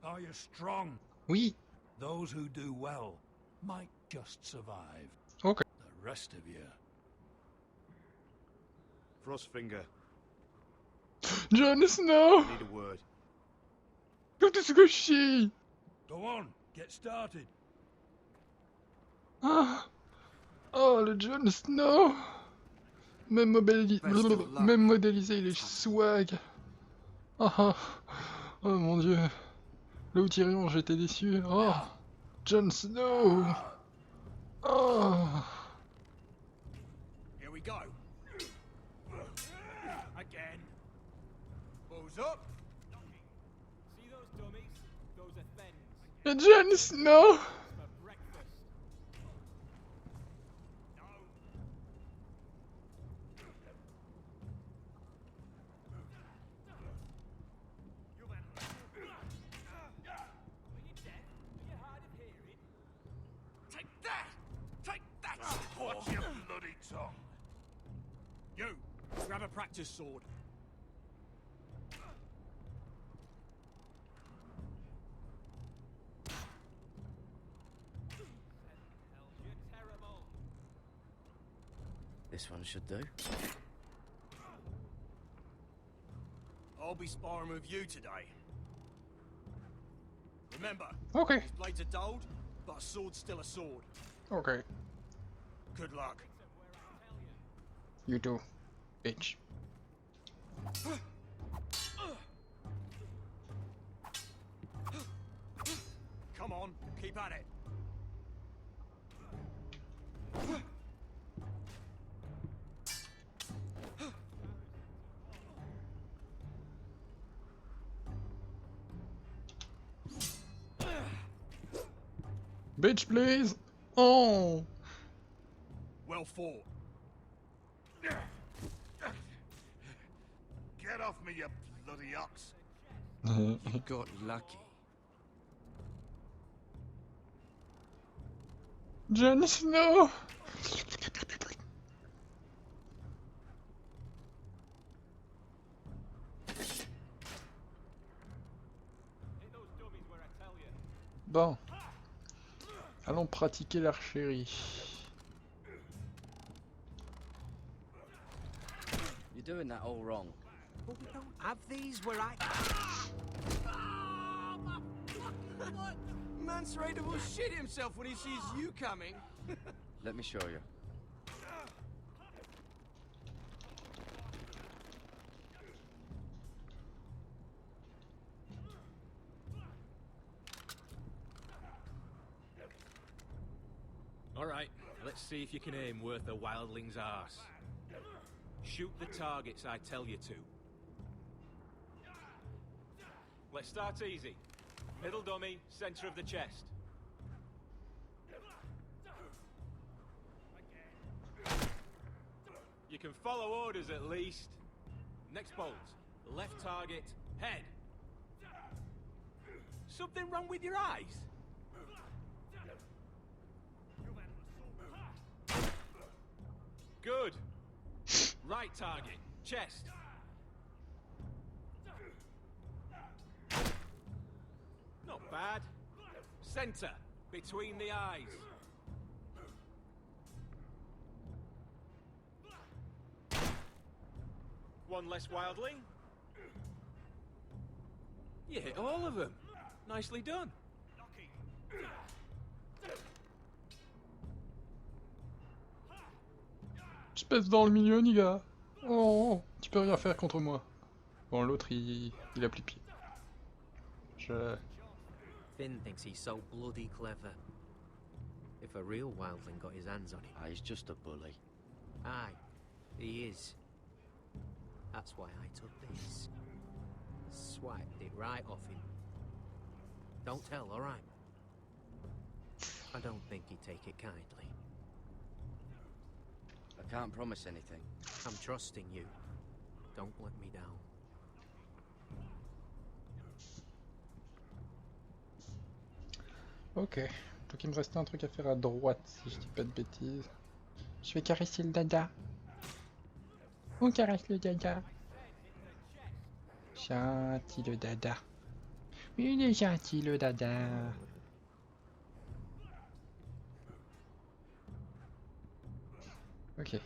Are you strong? Oui. Those who do well might just survive. Okay. The rest of you... Frostfinger. Jon Snow! I need a word. Go te squishy! Go on, get started. Ah. Oh, le Jon Snow! Même modélisé, il est swag. Ah ah. Oh mon dieu. Là où Tyrion, j'étais déçu. Oh! Jon Snow! Oh! Here we go. Again. Bows up. See those dummies? Those are thens. Jon Snow! For breakfast. Take that! Take that! Watch your bloody tongue. You, grab a practice sword. This one should do. I'll be sparring with you today. Remember, Okay. these blades are dulled, but a sword's still a sword. Okay. Good luck. You too, bitch. Come on, keep at it. Bitch, please! Oh! Well fought. Get off me, you bloody ox. You got lucky. Jon Snow! Bon. Allons pratiquer l'archerie. You're doing that all wrong. But we don't have these where I... Mance Raider will shit himself when he sees you coming. Let me show you. Alright, let's see if you can aim worth a wildling's arse. Shoot the targets I tell you to. Let's start easy. Middle dummy, center of the chest. You can follow orders at least. Next bolt. Left target, head. Something wrong with your eyes? Good. Right target, chest. Not bad. Center, between the eyes. One less wildling. You hit all of them. Nicely done. Je pèse dans le milieu, Niga. Oh, tu peux rien faire contre moi. Bon, l'autre, il applique pied. Finn thinks he's so bloody clever. If a real wildling got his hands on him... Ah, he's just a bully. Aye, he is. That's why I took this. Swiped it right off him. Don't tell, alright? I don't think he'd take it kindly. I can't promise anything. I'm trusting you. Don't let me down. Ok, donc il me restait un truc à faire à droite, si je dis pas de bêtises. Je vais caresser le dada. On caresse le dada. Gentil le dada. Il est gentil le dada. Ok.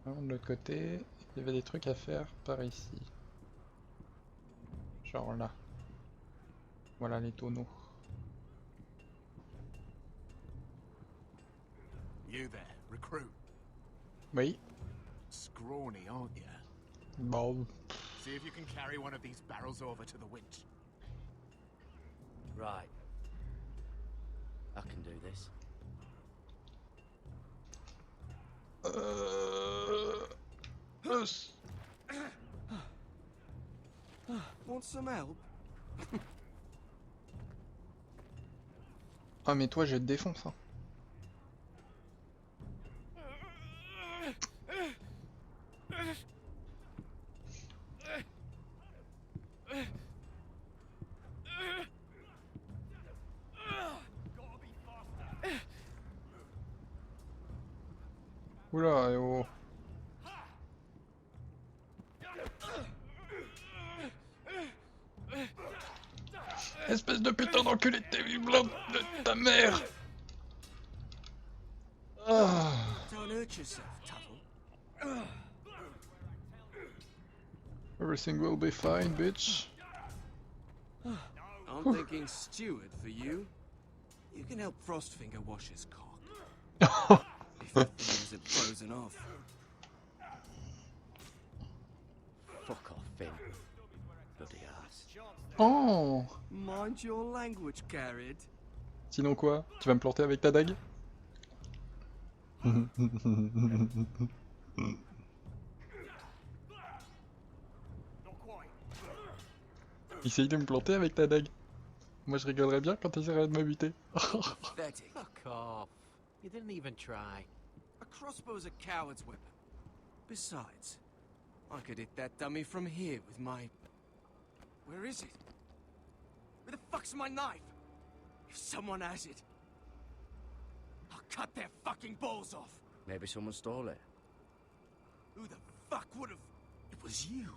Alors, de l'autre côté, il y avait des trucs à faire par ici. Genre là. Voilà les tonneaux. You there, recruit? Oui. Scrawny, aren't you? Bon. See if you can carry one of these barrels over to the winch. Right. I can do this. Want some help? Ah mais toi je te défonce hein. Oula, oh. Espèce de putain d'enculé de tes blanc de ta mère. Ah. Don't hurt yourself, Tuttle. Everything will be fine, bitch. I'm thinking steward for you. You can help Frostfinger wash his cock. If the thing isn't frozen off. Fuck off, Finn. Bloody ass. Oh! Mind your language, Carrot. Sinon quoi? Tu vas me planter avec ta dague? Essaye de me planter avec ta dague. Moi je rigolerais bien quand t'essaierais de me buter. Fuck off. You didn't even try. A crossbow's a coward's weapon. Besides, I could hit that dummy from here with my... Where is it? Where the fuck's my knife? If someone has it, I'll cut their fucking balls off. Maybe someone stole it. Who the fuck would have... It was you.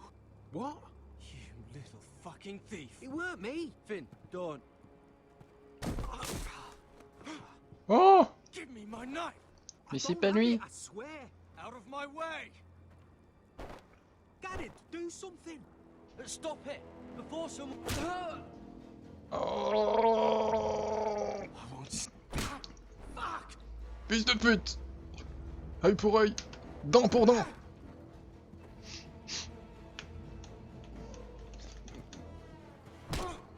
What? You little fucking thief. It weren't me. Finn, don't. Oh! Give me my knife. Mais c'est pas lui. I swear. Out of my way. Get it. Do something. Stop it before someone. Oh! I won't. Fuck. Fils de pute! Œil pour œil, dent pour dent!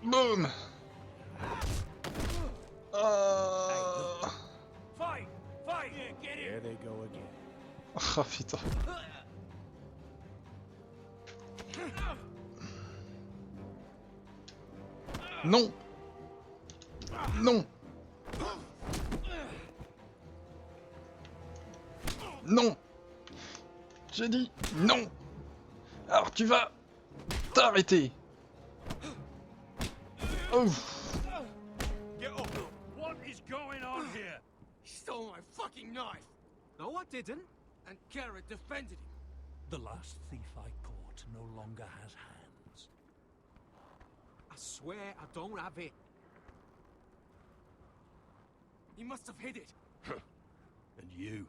Boum! Fight! Fight! Get it! There they go again. Ah putain. Non! Non! Non! J'ai dit non! Alors tu vas t'arrêter! Oh! Get up! What is going on here? He stole my fucking knife. No, I didn't. And Carrot defended him. The last thief I caught no longer has hands. I swear I don't have it. He must have hid it. And you,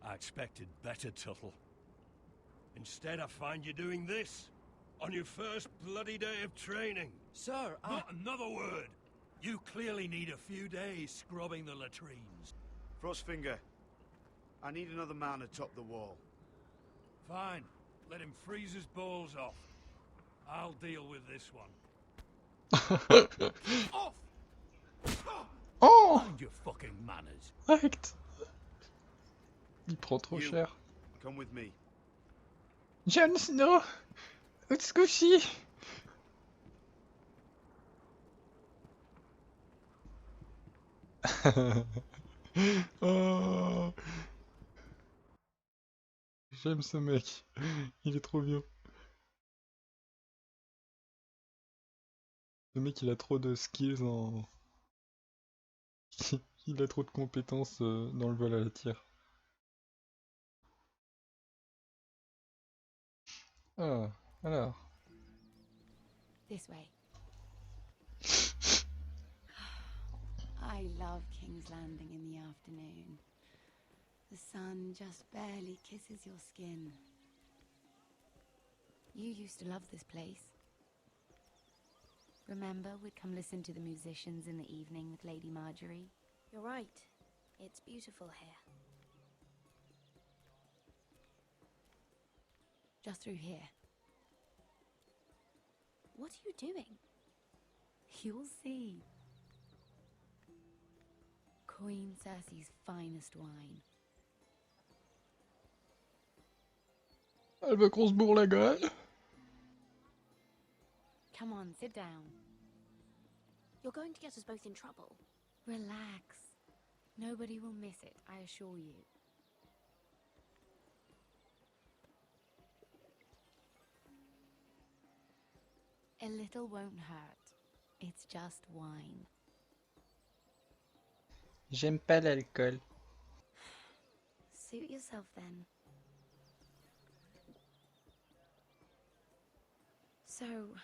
I expected better, Tuttle. Instead, I find you doing this on your first bloody day of training. Sir, Not another word. You clearly need a few days scrubbing the latrines. Frostfinger, I need another man atop the wall. Fine. Let him freeze his balls off. I'll deal with this one. Off! Oh! Mind your fucking manners. Arrête! Il prend trop You, cher. come with me. Jon Snow! Utsukushi! Oh! J'aime ce mec. Il est trop bien. Le mec il a trop de skills en... Il a trop de compétences dans le vol à la tire. Ah, alors. This way. I love King's Landing in the afternoon. The sun just barely kisses your skin. You used to love this place. Remember, we'd come listen to the musicians in the evening with Lady Marjorie? You're right. It's beautiful here. Just through here. What are you doing? You'll see. Queen Cersei's finest wine. Elle veut qu'on se bourre la gueule. Come on, sit down. You're going to get us both in trouble. Relax. Nobody will miss it, I assure you. A little won't hurt. It's just wine. J'aime pas l'alcool. Suit yourself then. So,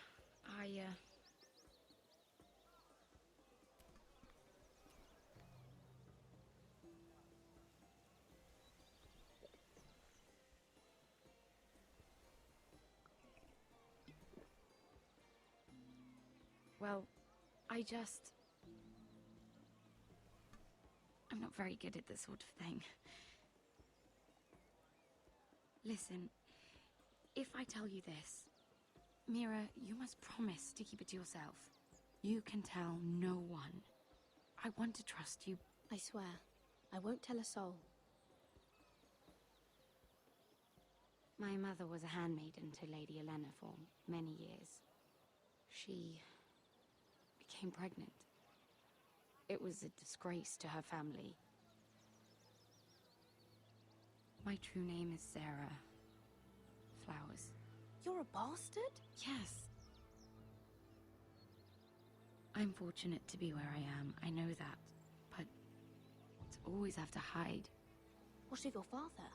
Well, I'm not very good at this sort of thing. Listen, if I tell you this, Mira, you must promise to keep it to yourself. You can tell no one. I want to trust you. I swear, I won't tell a soul. My mother was a handmaiden to Lady Elena for many years. She became pregnant. It was a disgrace to her family. My true name is Sarah Flowers. You're a bastard? Yes. I'm fortunate to be where I am, I know that. But to always have to hide. What of your father?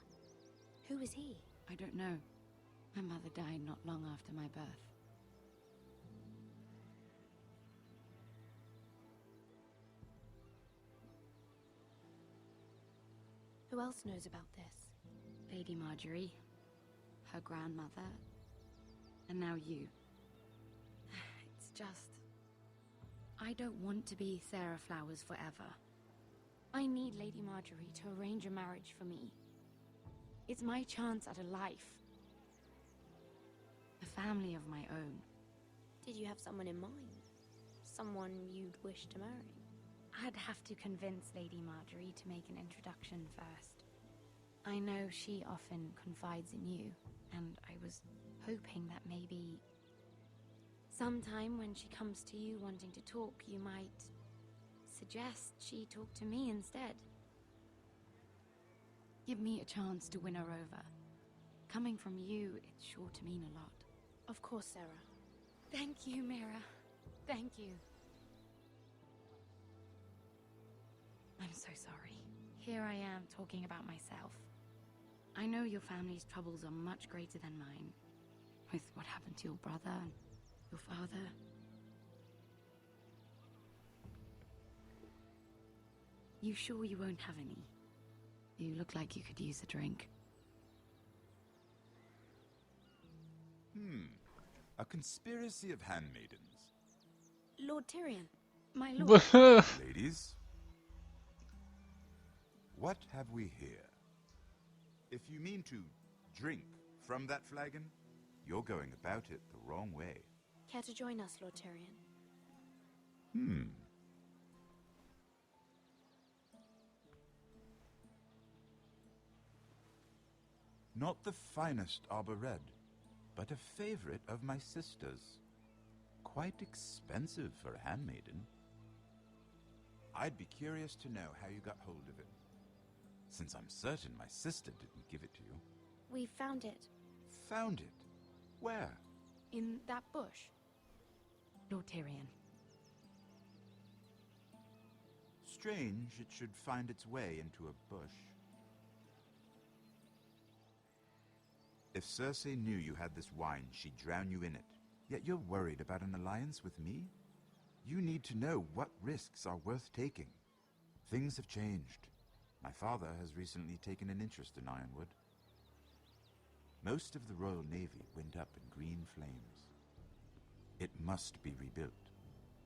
Who is he? I don't know. My mother died not long after my birth. Who else knows about this? Lady Marjorie, her grandmother, and now you. It's just... I don't want to be Sarah Flowers forever. I need Lady Marjorie to arrange a marriage for me. It's my chance at a life. A family of my own. Did you have someone in mind? Someone you'd wish to marry? I'd have to convince Lady Marjorie to make an introduction first. I know she often confides in you, and I was hoping that maybe sometime when she comes to you wanting to talk, you might suggest she talk to me instead. Give me a chance to win her over. Coming from you, it's sure to mean a lot. Of course, Sarah. Thank you, Mira. Thank you. I'm so sorry. Here I am talking about myself. I know your family's troubles are much greater than mine. With what happened to your brother and your father. You sure you won't have any? You look like you could use a drink. A conspiracy of handmaidens. Lord Tyrion. My lord. Ladies, what have we here? If you mean to drink from that flagon, you're going about it the wrong way. Care to join us, Lord Tyrion? Not the finest arbor red, but a favorite of my sister's. Quite expensive for a handmaiden. I'd be curious to know how you got hold of it, since I'm certain my sister didn't give it to you. We found it. Found it? Where? In that bush. Lord Tyrion. Strange it should find its way into a bush. If Cersei knew you had this wine, she'd drown you in it. Yet you're worried about an alliance with me? You need to know what risks are worth taking. Things have changed. My father has recently taken an interest in Ironwood. Most of the Royal Navy went up in green flames. It must be rebuilt.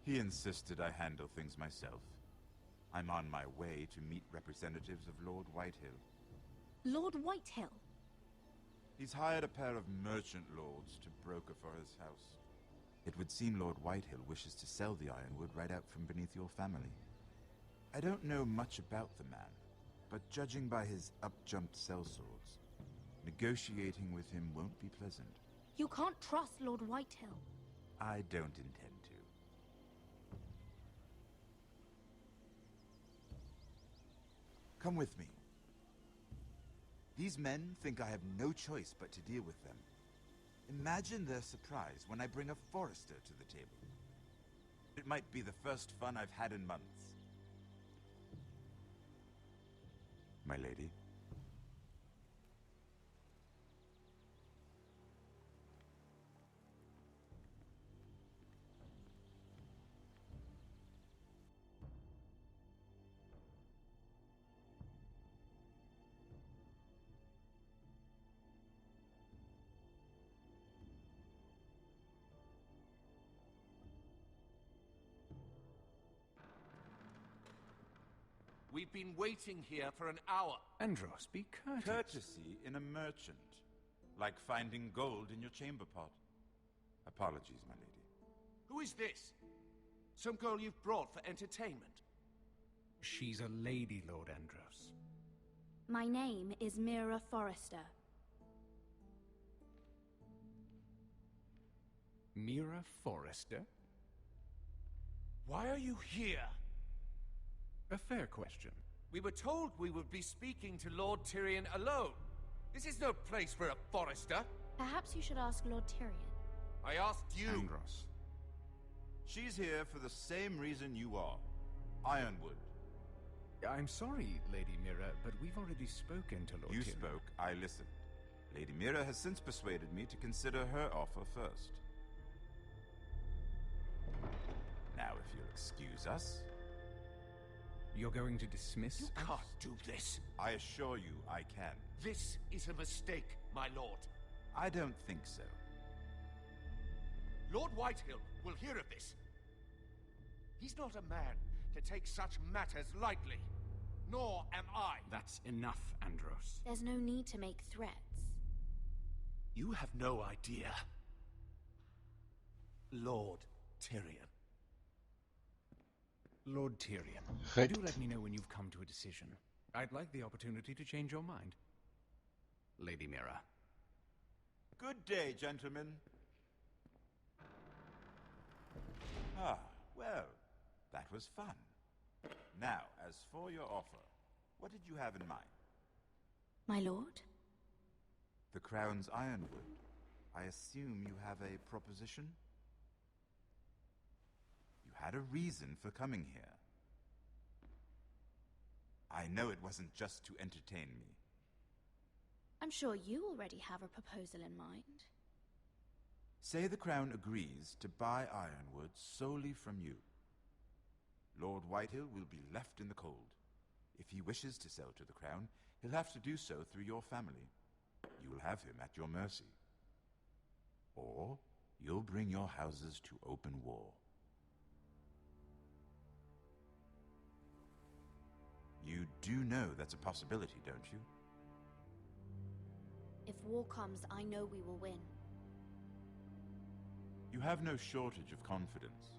He insisted I handle things myself. I'm on my way to meet representatives of Lord Whitehill. Lord Whitehill? He's hired a pair of merchant lords to broker for his house. It would seem Lord Whitehill wishes to sell the ironwood right out from beneath your family. I don't know much about the man, but judging by his up-jumped sellswords, negotiating with him won't be pleasant. You can't trust Lord Whitehill. I don't intend to. Come with me. These men think I have no choice but to deal with them. Imagine their surprise when I bring a forester to the table. It might be the first fun I've had in months. My lady. We've been waiting here for an hour. Andros, be courteous. Courtesy in a merchant. Like finding gold in your chamber pot. Apologies, my lady. Who is this? Some girl you've brought for entertainment? She's a lady, Lord Andros. My name is Mira Forrester. Mira Forrester? Why are you here? A fair question. We were told we would be speaking to Lord Tyrion alone. This is no place for a Forrester. Perhaps you should ask Lord Tyrion. I asked you. Andros. She's here for the same reason you are. Ironwood. I'm sorry, Lady Mira, but we've already spoken to Lord You Tyrion. spoke, I listened. Lady Mira has since persuaded me to consider her offer first. Now, if you'll excuse us... You're going to dismiss You us? can't do this. I assure you I can. This is a mistake, my lord. I don't think so. Lord Whitehill will hear of this. He's not a man to take such matters lightly. Nor am I. That's enough, Andros. There's no need to make threats. You have no idea. Lord Tyrion. Lord Tyrion, Right. do let me know when you've come to a decision. I'd like the opportunity to change your mind. Lady Mira. Good day, gentlemen. Ah, well, that was fun. Now, as for your offer, what did you have in mind? My lord? The Crown's Ironwood. I assume you have a proposition? You had a reason for coming here. I know it wasn't just to entertain me. I'm sure you already have a proposal in mind. Say the Crown agrees to buy Ironwood solely from you. Lord Whitehill will be left in the cold. If he wishes to sell to the Crown, he'll have to do so through your family. You will have him at your mercy. Or you'll bring your houses to open war. You do know that's a possibility, don't you? If war comes, I know we will win. You have no shortage of confidence.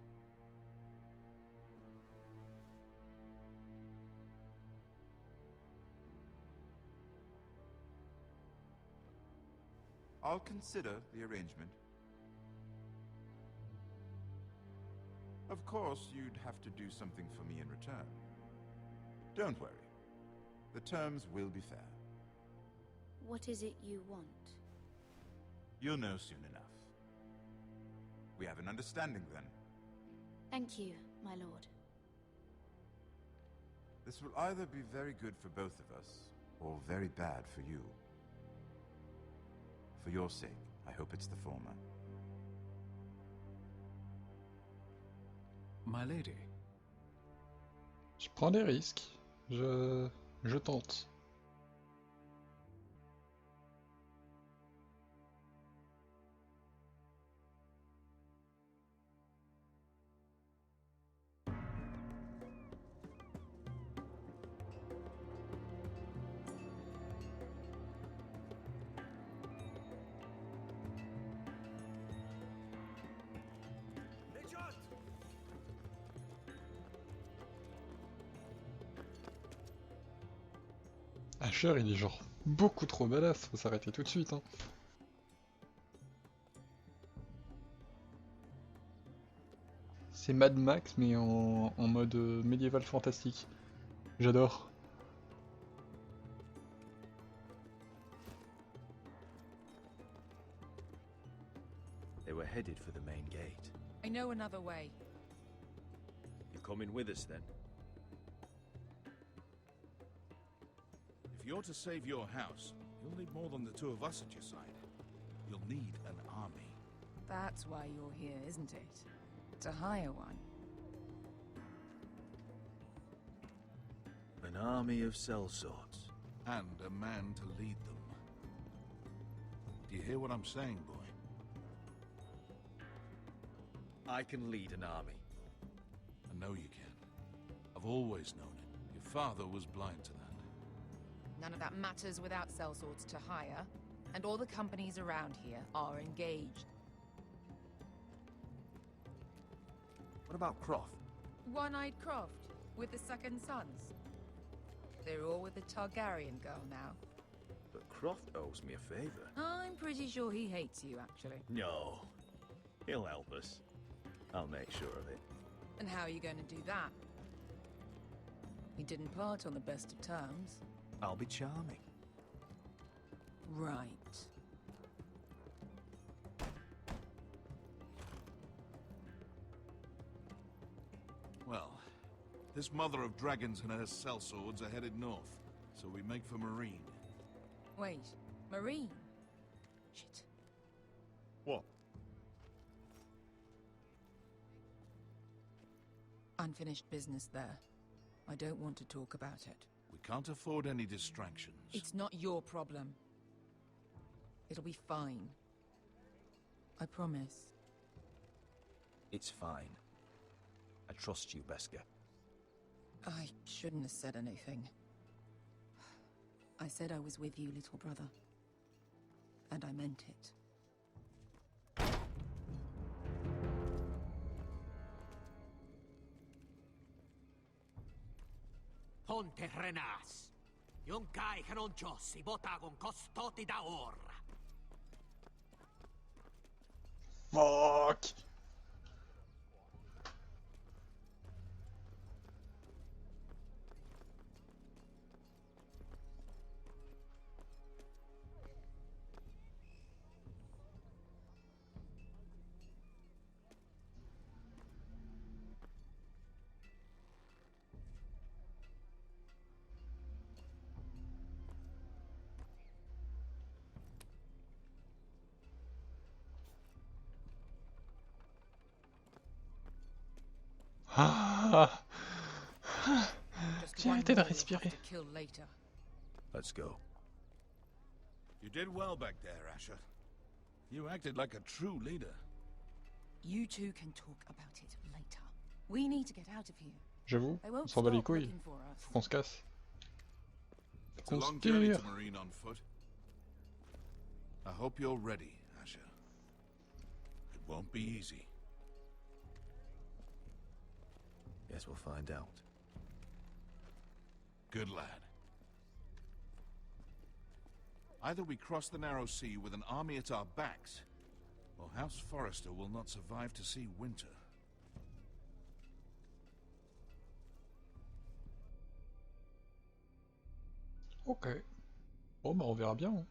I'll consider the arrangement. Of course, you'd have to do something for me in return. Don't worry. The terms will be fair. What is it you want? You'll know soon enough. We have an understanding then. Thank you, my lord. This will either be very good for both of us, or very bad for you. For your sake, I hope it's the former. My lady. Je prends des risques. Je tente. Asher, il est genre beaucoup trop badass, faut s'arrêter tout de suite. Hein. C'est Mad Max, mais en mode médiéval fantastique. J'adore. They were headed for the main gate. I know another way. You're coming with us then? If you're to save your house, you'll need more than the two of us at your side. You'll need an army. That's why you're here, isn't it? To hire one. An army of sellswords. And a man to lead them. Do you hear what I'm saying, boy? I can lead an army. I know you can. I've always known it. Your father was blind to that. None of that matters without sellswords to hire, and all the companies around here are engaged. What about Croft? One-eyed Croft, with the second sons. They're all with the Targaryen girl now. But Croft owes me a favor. I'm pretty sure he hates you, actually. No. He'll help us. I'll make sure of it. And how are you going to do that? We didn't part on the best of terms. I'll be charming. Right. Well, this mother of dragons and her sellswords are headed north, so we make for Marine. Wait, Marine? Shit. What? Unfinished business there. I don't want to talk about it. We can't afford any distractions. It's not your problem. It'll be fine. I promise. It's fine. I trust you, Beskha. I shouldn't have said anything. I said I was with you, little brother. And I meant it. Ponte Renas. Yung kai kanon Diyos, ibotagon kostoti da or. Fuck! Ah. J'ai arrêté de respirer. Let's go. You did well back there, Asher. You acted like a true leader. You two can talk about it later. We need to get out of here. J'avoue, on s'en bat les couilles. Faut qu'on se casse. It's a long journey to Marine on foot. I hope you're ready, Asher. It won't be easy. Guess we'll find out. Good lad. Either we cross the narrow sea with an army at our backs, or House Forrester will not survive to see winter. Ok. Bon bah on verra bien. Hein.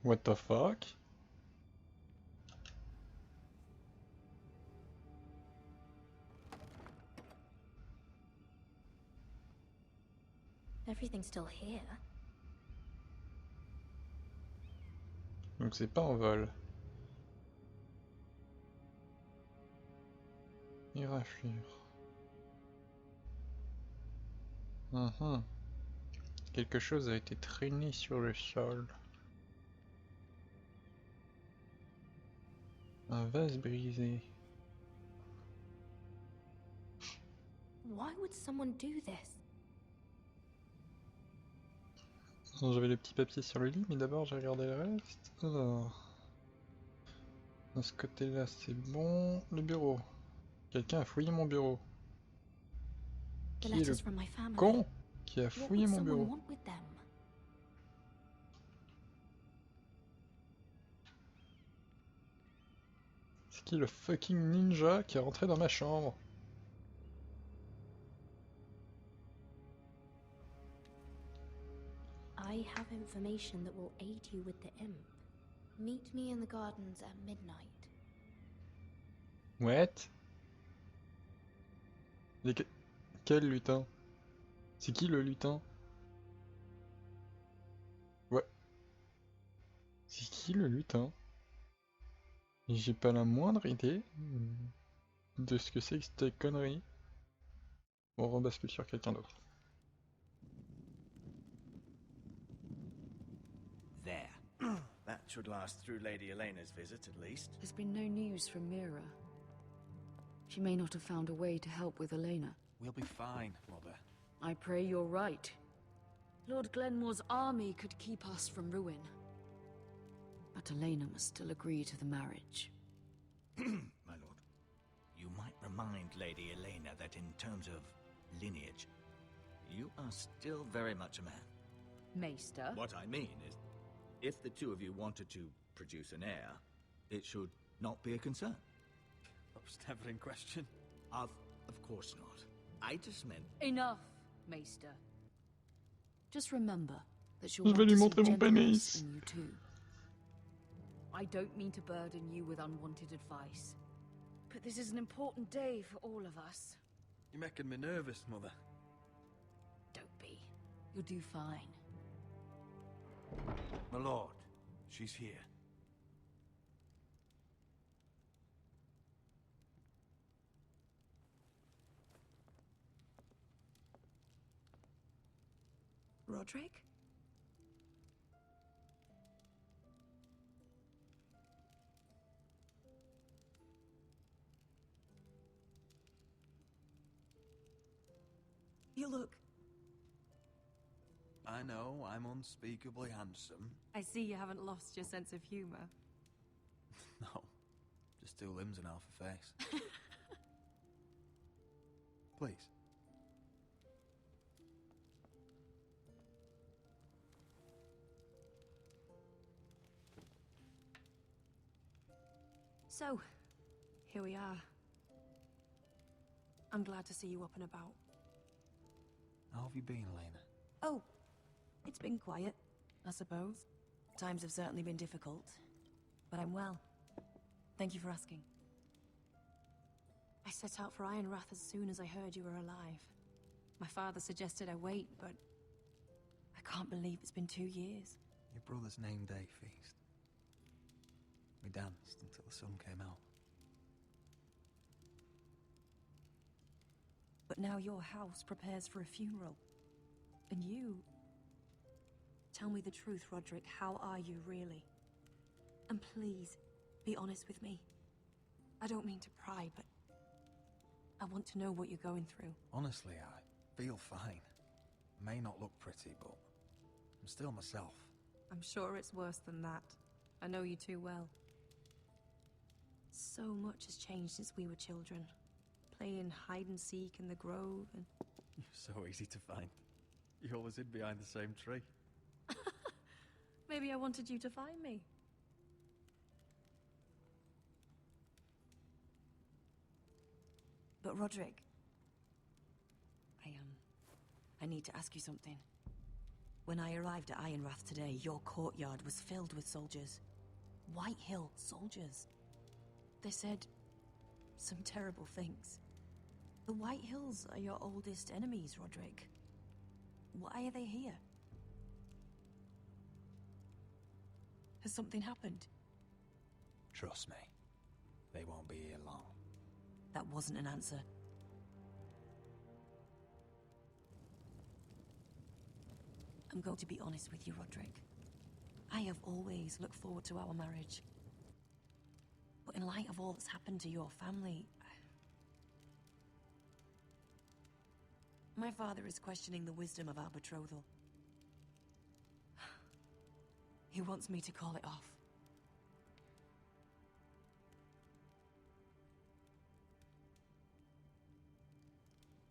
What the fuck? Everything's still here. Donc c'est pas en vol. Éraflure. Quelque chose a été traîné sur le sol. Un vase brisé. Why would someone do this? J'avais les petits papiers sur le lit, mais d'abord j'ai regardé le reste. Alors... De ce côté-là c'est bon. Le bureau. Quelqu'un a fouillé mon bureau. The Qui est le letters from my family. con qui a What fouillé would mon someone bureau? want with them? C'est qui le fucking ninja qui est rentré dans ma chambre? I have information that will aid you with the imp. Meet me in the gardens at midnight. What? Quel lutin? C'est qui le lutin? Ouais. C'est qui le lutin? J'ai pas la moindre idée de ce que c'est que cette connerie. On rebascule sur quelqu'un d'autre. There. That should last through Lady Elena's visit, at least. There's been no news from Mira. She may not have found a way to help with Elena. We'll be fine, Mother. I pray you're right. Lord Glenmore's army could keep us from ruin. But Elena must still agree to the marriage. My lord, you might remind Lady Elena that in terms of lineage, you are still very much a man. Maester? What I mean is, if the two of you wanted to produce an heir, it should not be a concern. That was never in question. Of course not. I just meant... Enough, Maester. Just remember that you'll Je vais want lui to see montrer mon gentleness pénis. in you too. I don't mean to burden you with unwanted advice, but this is an important day for all of us. You're making me nervous, Mother. Don't be. You'll do fine. My lord, she's here. Roderick? You look... I know, I'm unspeakably handsome. I see you haven't lost your sense of humor. No, just two limbs and half a face. Please. So, here we are. I'm glad to see you up and about. How have you been, Elena? Oh, it's been quiet, I suppose. Times have certainly been difficult, but I'm well. Thank you for asking. I set out for Ironrath as soon as I heard you were alive. My father suggested I wait, but I can't believe it's been 2 years. Your brother's name day feast. We danced until the sun came out. But now your house prepares for a funeral. And you... Tell me the truth, Roderick. How are you, really? And please, be honest with me. I don't mean to pry, but... I want to know what you're going through. Honestly, I feel fine. May not look pretty, but I'm still myself. I'm sure it's worse than that. I know you too well. So much has changed since we were children. Playing hide and seek in the grove and... You're so easy to find. You always hid behind the same tree. Maybe I wanted you to find me. But Roderick... I need to ask you something. When I arrived at Ironrath today, your courtyard was filled with soldiers. White Hill soldiers. They said some terrible things. The White Hills are your oldest enemies, Roderick. Why are they here? Has something happened? Trust me, they won't be here long. That wasn't an answer. I'm going to be honest with you, Roderick. I have always looked forward to our marriage. But in light of all that's happened to your family... My father is questioning the wisdom of our betrothal. He wants me to call it off.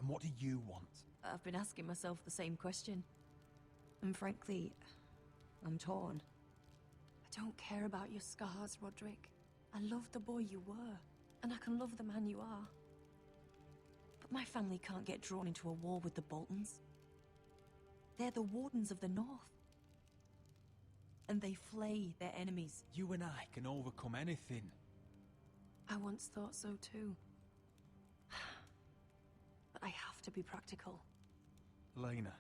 And what do you want? I've been asking myself the same question. And frankly, I'm torn. I don't care about your scars, Roderick. I love the boy you were, and I can love the man you are. But my family can't get drawn into a war with the Boltons. They're the Wardens of the North. And they flay their enemies. You and I can overcome anything. I once thought so too. But I have to be practical. Lena.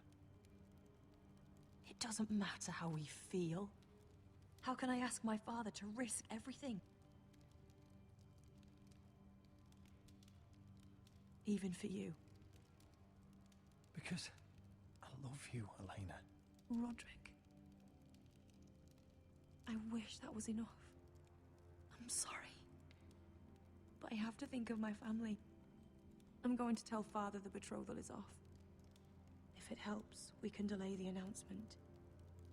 It doesn't matter how we feel. How can I ask my father to risk everything? Even for you. Because I love you, Elena. Roderick. I wish that was enough. I'm sorry. But I have to think of my family. I'm going to tell Father the betrothal is off. If it helps, we can delay the announcement.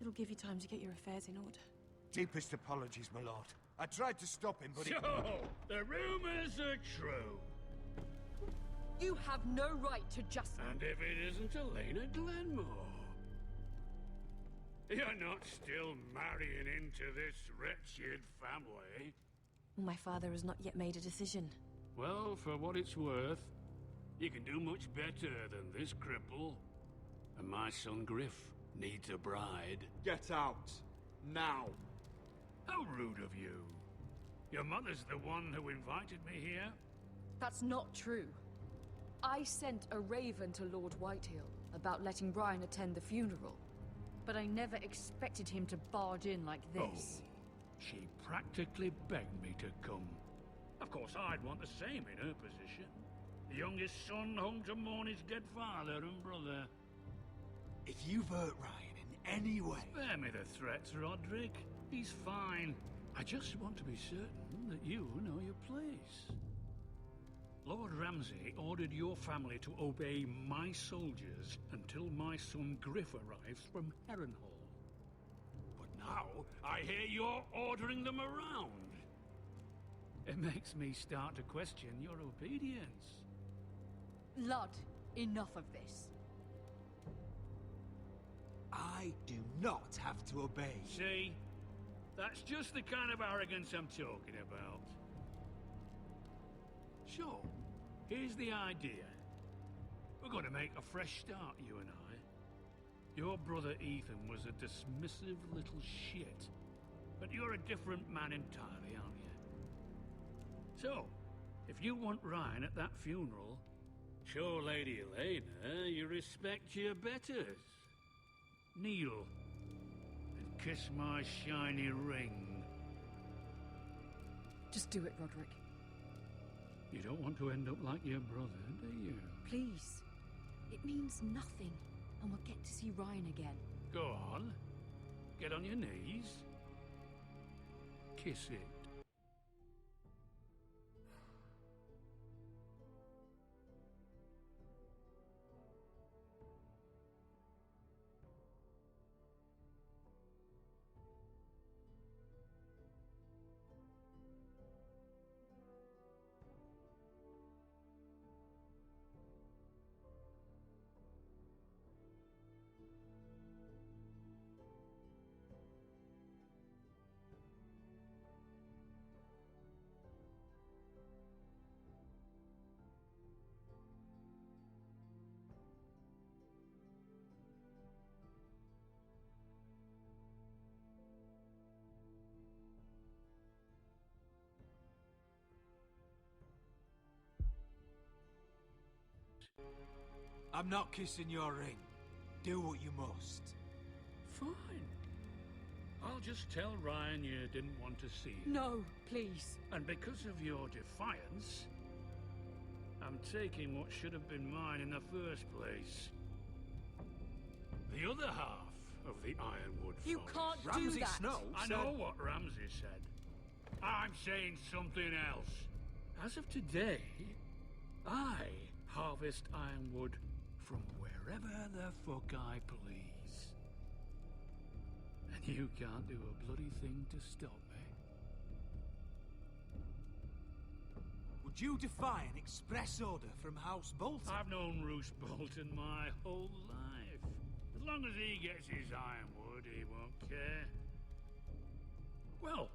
It'll give you time to get your affairs in order. Deepest apologies, my lord. I tried to stop him, but he... So, the rumors are true. You have no right to just... And if it isn't Elena Glenmore? You're not still marrying into this wretched family? My father has not yet made a decision. Well, for what it's worth, you can do much better than this cripple. And my son Griff needs a bride. Get out. Now. How rude of you. Your mother's the one who invited me here? That's not true. I sent a raven to Lord Whitehill about letting Brian attend the funeral. But I never expected him to barge in like this. Oh, she practically begged me to come. Of course, I'd want the same in her position. The youngest son home to mourn his dead father and brother. If you've hurt Ryan in any way... Spare me the threats, Roderick. He's fine. I just want to be certain that you know your place. Lord Ramsay ordered your family to obey my soldiers until my son Griff arrives from Harrenhal. But now, I hear you're ordering them around. It makes me start to question your obedience. Lud, enough of this. I do not have to obey. See? That's just the kind of arrogance I'm talking about. So, here's the idea. We're going to make a fresh start, you and I. Your brother Ethan was a dismissive little shit. But you're a different man entirely, aren't you? So, if you want Ryan at that funeral, show Lady Elena you respect your betters. Kneel and kiss my shiny ring. Just do it, Roderick. You don't want to end up like your brother, do you? Please. It means nothing, and we'll get to see Ryan again. Go on. Get on your knees. Kiss it. I'm not kissing your ring. Do what you must. Fine. I'll just tell Ryan you didn't want to see him. No, please. And because of your defiance, I'm taking what should have been mine in the first place. The other half of the Ironwood You Forest. can't do that. Snow I know what Ramsay said. I'm saying something else. As of today, I harvest ironwood from wherever the fuck I please. And you can't do a bloody thing to stop me. Would you defy an express order from House Bolton? I've known Roose Bolton my whole life. As long as he gets his ironwood, he won't care. Well,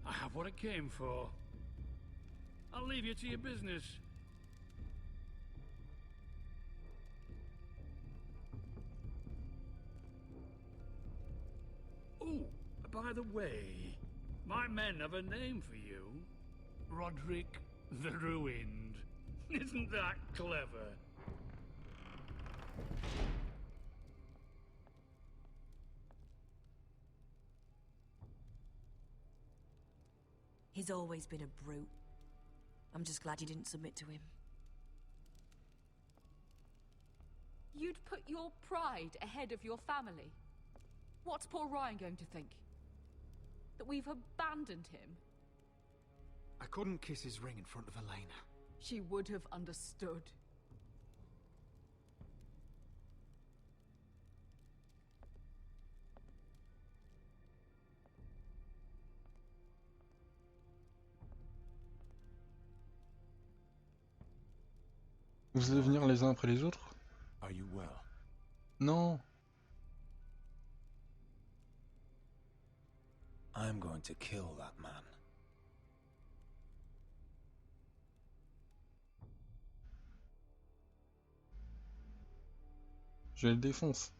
I have what I came for. I'll leave you to your business. Oh, by the way, my men have a name for you. Roderick the Ruined. Isn't that clever? He's always been a brute. I'm just glad you didn't submit to him. You'd put your pride ahead of your family. What's poor Ryan going to think? That we've abandoned him? I couldn't kiss his ring in front of Elena. She would have understood. Vous allez venir les uns après les autres? Are you well? Non. I'm going to kill that man. Je le défonce.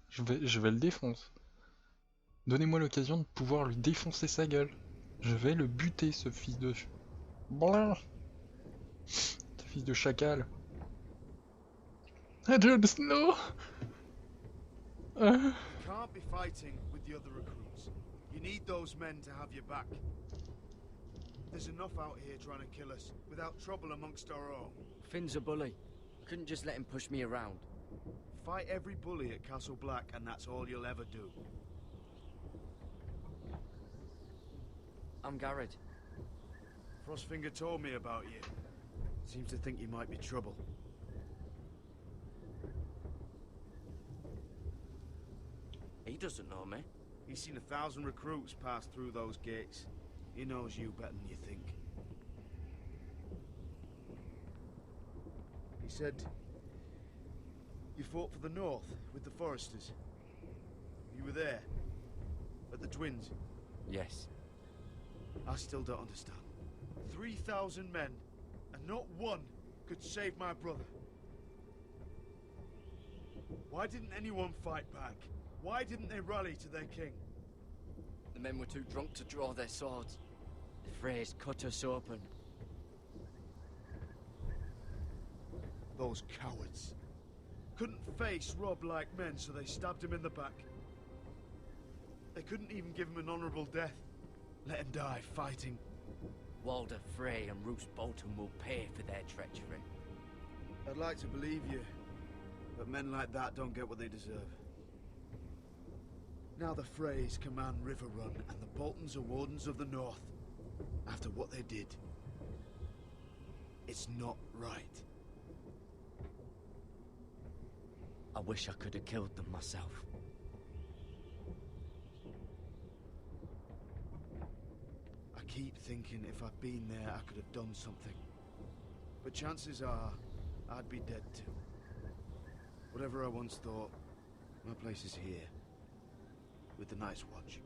Je vais le défoncer. Donnez-moi l'occasion de pouvoir lui défoncer sa gueule. Je vais le buter, ce fils de... Blah. Ce fils de chacal. Jon Snow. You can't be fighting with the other recruits. You need those men to have your back. There's enough out here trying to kill us, without trouble amongst our own. Finn's a bully. Couldn't just let him push me around. Fight every bully at Castle Black, and that's all you'll ever do. I'm Garrett. Frostfinger told me about you. Seems to think you might be trouble. He doesn't know me. He's seen 1,000 recruits pass through those gates. He knows you better than you think. He said you fought for the North with the Foresters. You were there at the Twins. Yes. I still don't understand. 3,000 men, and not one could save my brother. Why didn't anyone fight back? Why didn't they rally to their king? The men were too drunk to draw their swords. The Freys cut us open. Those cowards. Couldn't face Rob like men, so they stabbed him in the back. They couldn't even give him an honorable death. Let him die fighting. Walder Frey and Roose Bolton will pay for their treachery. I'd like to believe you, but men like that don't get what they deserve. Now the Freys command Riverrun, and the Boltons are Wardens of the North. After what they did. It's not right. I wish I could have killed them myself. I keep thinking if I'd been there, I could have done something. But chances are, I'd be dead too. Whatever I once thought, my place is here. With the Night's Watch.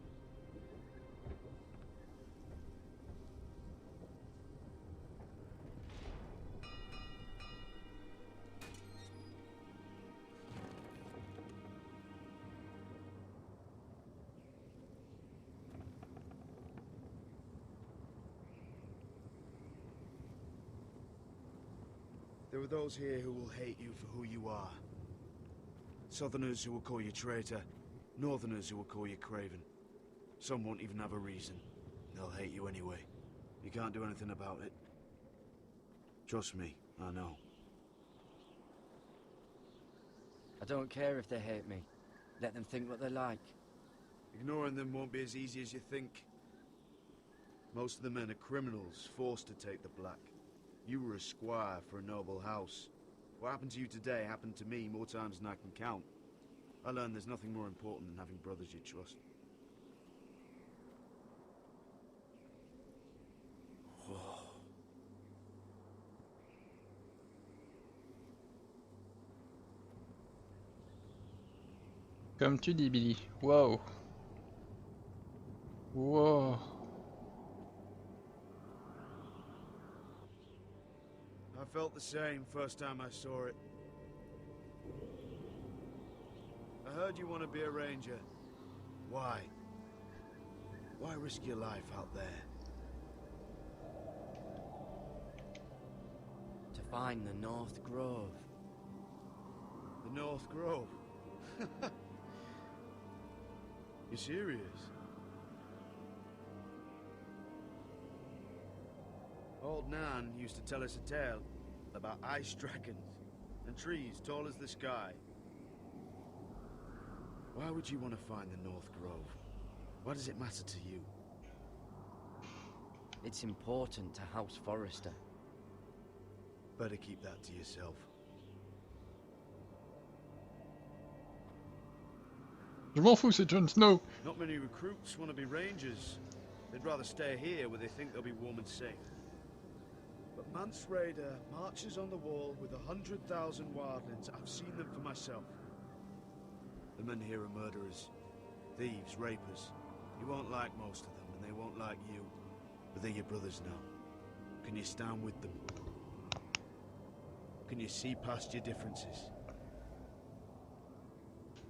There are those here who will hate you for who you are. Southerners who will call you traitor. Northerners who will call you craven. Some won't even have a reason. They'll hate you anyway. You can't do anything about it. Trust me, I know. I don't care if they hate me. Let them think what they like. Ignoring them won't be as easy as you think. Most of the men are criminals, forced to take the black. You were a squire for a noble house. What happened to you today happened to me more times than I can count. I learned there's nothing more important than having brothers you trust. Whoa. Comme tu dis, Billy. Wow. Wow. I felt the same first time I saw it. I heard you want to be a ranger. Why? Why risk your life out there? To find the North Grove. The North Grove? You serious? Old Nan used to tell us a tale about ice dragons and trees tall as the sky. Why would you want to find the North Grove? Why does it matter to you? It's important to House Forrester. Better keep that to yourself. Je m'en fous, c'est Jon Snow. Not many recruits want to be rangers. They'd rather stay here where they think they'll be warm and safe. But Mance Rayder marches on the wall with 100,000 wildlings. I've seen them for myself. The men here are murderers, thieves, rapers. You won't like most of them, and they won't like you. But they're your brothers now. Can you stand with them? Can you see past your differences?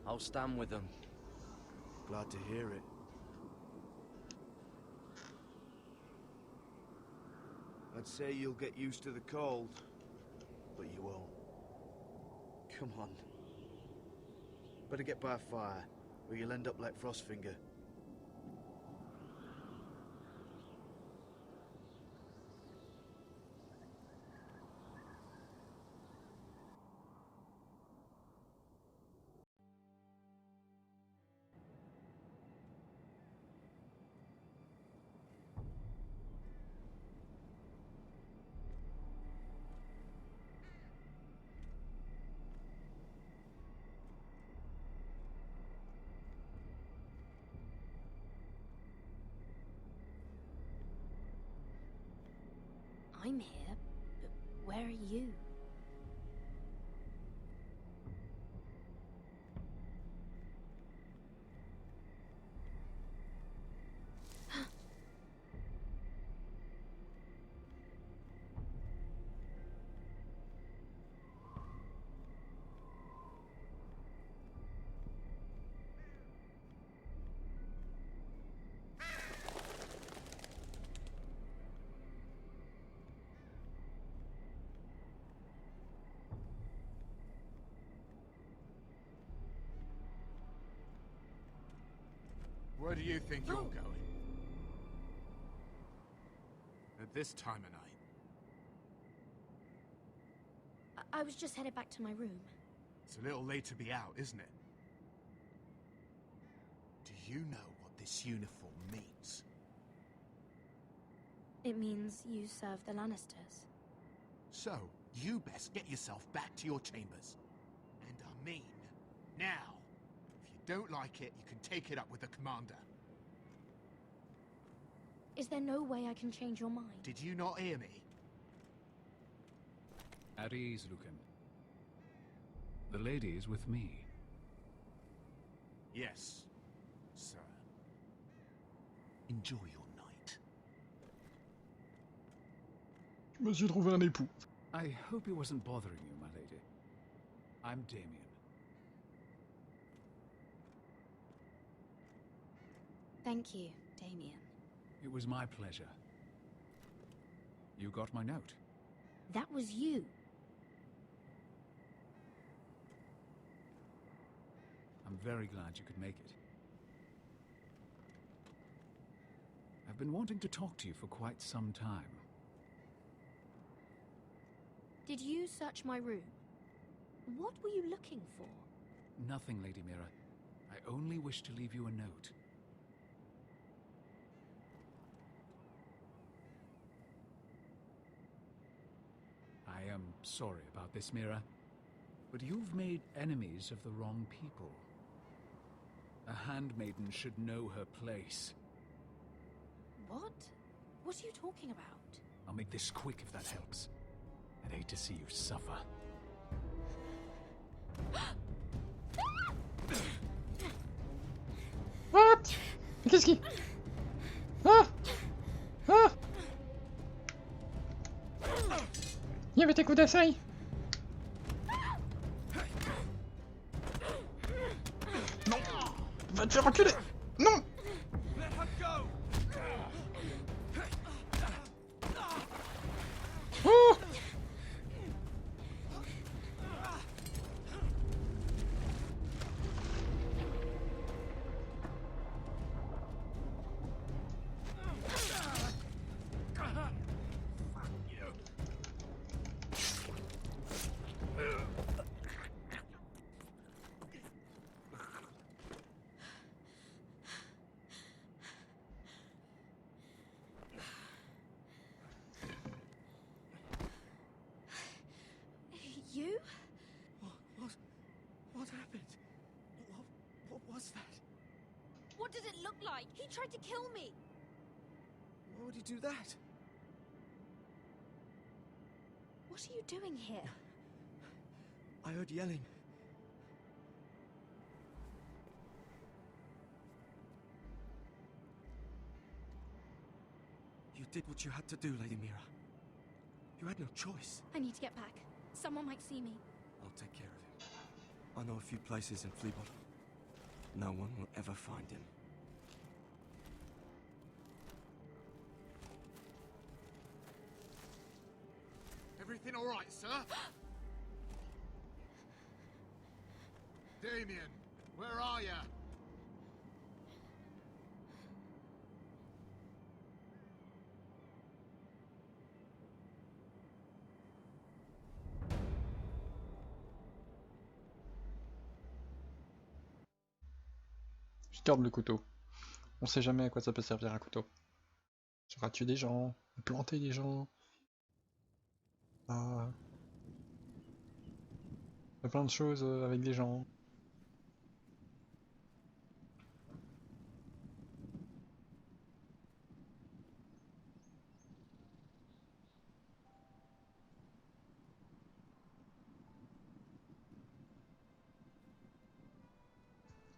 I'll stand with them. Glad to hear it. I'd say you'll get used to the cold, but you won't. Come on. Better get by a fire, or you'll end up like Frostfinger. I'm here, but where are you? Where do you think you're going? At this time of night? I was just headed back to my room. It's a little late to be out, isn't it? Do you know what this uniform means? It means you serve the Lannisters. So, you best get yourself back to your chambers. And I mean, now. If you don't like it, you can take it up with the commander. Is there no way I can change your mind? Did you not hear me? At ease, Lucan. The lady is with me. Yes, sir. Enjoy your night. Je me suis trouvé un époux. I hope he wasn't bothering you, my lady. I'm Damien. Thank you, Damien. It was my pleasure. You got my note. That was you. I'm very glad you could make it. I've been wanting to talk to you for quite some time. Did you search my room? What were you looking for? Nothing, Lady Mira. I only wish to leave you a note. I am sorry about this, Mira, but you've made enemies of the wrong people. A handmaiden should know her place. What? What are you talking about? I'll make this quick if that helps. I'd hate to see you suffer. qu'est-ce qui... Ah! Ah! Il y avait tes coups d'assaille. Non! Va te faire reculer! Non! Oh! You? What happened? What was that? What did it look like? He tried to kill me. Why would he do that? What are you doing here? I heard yelling. You did what you had to do, Lady Mira. You had no choice. I need to get back. Someone might see me. I'll take care of him. I know a few places in Fleabot. No one will ever find him. Everything all right, sir? Damien, where are you? Je garde le couteau. On sait jamais à quoi ça peut servir un couteau. Ça va tuer des gens, planter des gens. Ah. Il y a plein de choses avec des gens.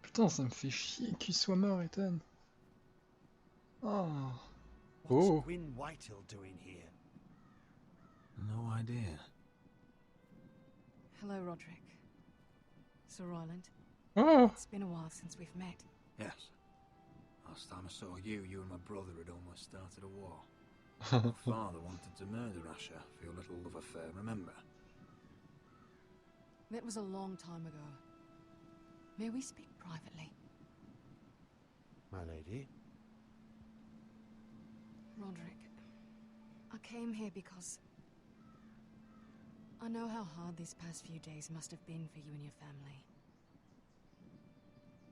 Putain, ça me fait chier qu'il soit mort, Ethan. Oh. What's Gwyn Whitehill doing here? No idea. Hello, Roderick. Sir Ryland. Oh. It's been a while since we've met. Yes. Last time I saw you and my brother had almost started a war. Your father wanted to murder Asher for your little love affair, remember? That was a long time ago. May we speak privately? My lady? Roderick, I came here because I know how hard these past few days must have been for you and your family.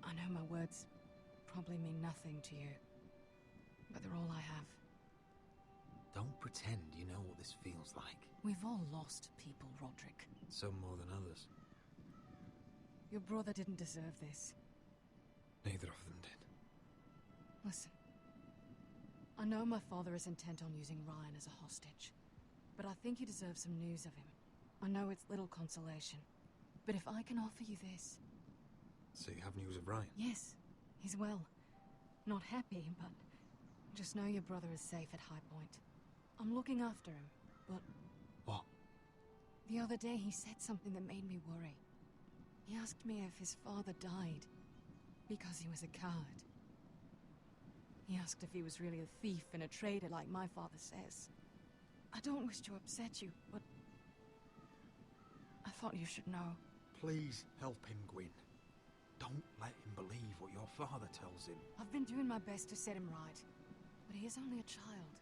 I know my words probably mean nothing to you, but they're all I have. Don't pretend you know what this feels like. We've all lost people, Roderick. Some more than others. Your brother didn't deserve this. Neither of them did. Listen. I know my father is intent on using Ryan as a hostage, but I think you deserve some news of him. I know it's little consolation, but if I can offer you this... So you have news of Ryan? Yes, he's well. Not happy, but just know your brother is safe at High Point. I'm looking after him, but... What? The other day he said something that made me worry. He asked me if his father died because he was a coward. He asked if he was really a thief and a traitor like my father says. I don't wish to upset you, but I thought you should know. Please help him, Gwyn. Don't let him believe what your father tells him. I've been doing my best to set him right, but he is only a child.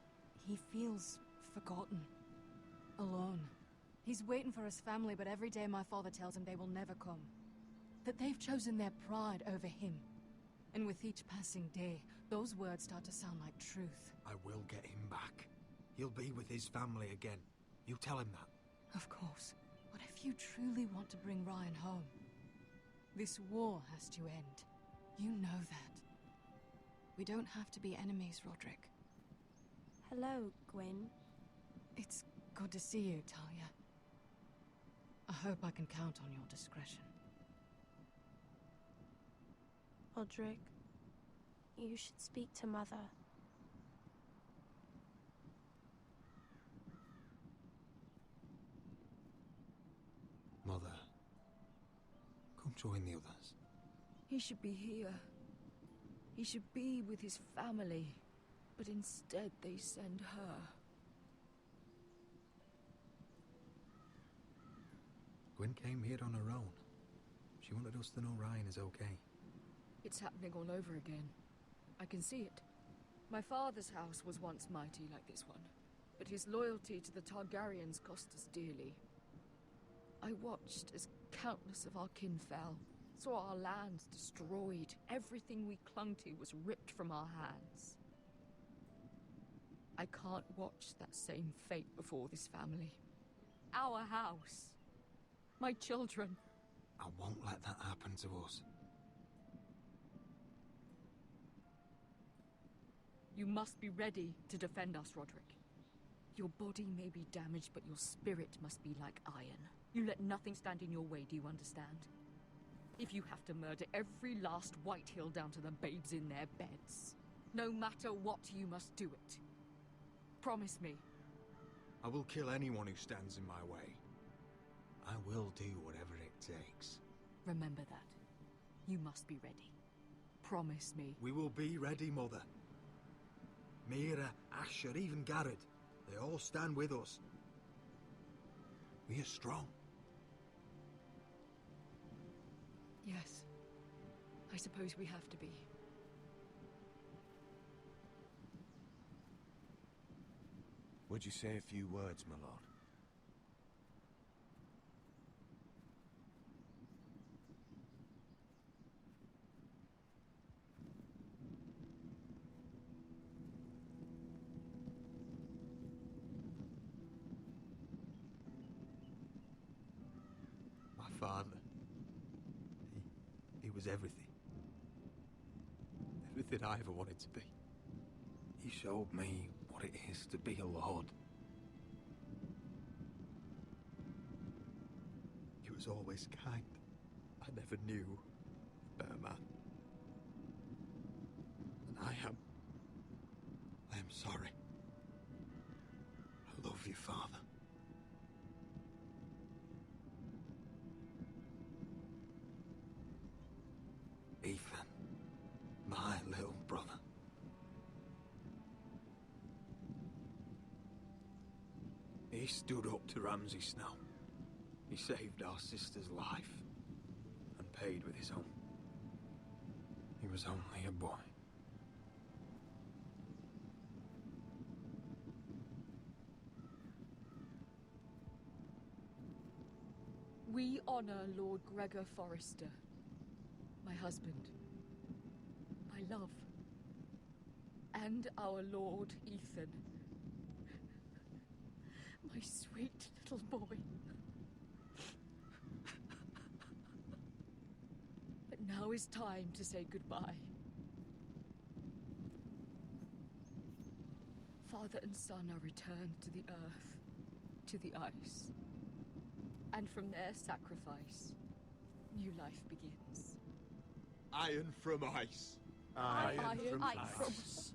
He feels forgotten, alone. He's waiting for his family, but every day my father tells him they will never come. That they've chosen their pride over him. And with each passing day, those words start to sound like truth. I will get him back. He'll be with his family again. You tell him that. Of course. But if you truly want to bring Ryan home, this war has to end. You know that. We don't have to be enemies, Roderick. Hello, Gwyn. It's good to see you, Talia. I hope I can count on your discretion. Roderick. You should speak to Mother. Mother, come join the others. He should be here. He should be with his family. But instead they send her. Gwen came here on her own. She wanted us to know Ryan is okay. It's happening all over again. I can see it. My father's house was once mighty like this one, but his loyalty to the Targaryens cost us dearly. I watched as countless of our kin fell, saw our lands destroyed, everything we clung to was ripped from our hands. I can't watch that same fate before this family. Our house. My children. I won't let that happen to us. You must be ready to defend us, Roderick. Your body may be damaged, but your spirit must be like iron. You let nothing stand in your way, do you understand? If you have to murder every last Whitehill down to the babes in their beds, no matter what, you must do it. Promise me. I will kill anyone who stands in my way. I will do whatever it takes. Remember that. You must be ready. Promise me. We will be ready, Mother. Mira, Asher, even Garrett. They all stand with us. We are strong. Yes. I suppose we have to be. Would you say a few words, my lord? My father. He was everything. Everything I ever wanted to be. He showed me what it is to be a lord. He was always kind. I never knew a better man. And I am sorry. I love you, Father. Ethan, my little brother. He stood up to Ramsay Snow. He saved our sister's life and paid with his own. He was only a boy. We honor Lord Gregor Forrester, my husband, my love, and our Lord Ethan, my sweet little boy. But now is time to say goodbye. Father and son are returned to the earth, to the ice. And from their sacrifice, new life begins. Iron from ice. Iron from ice.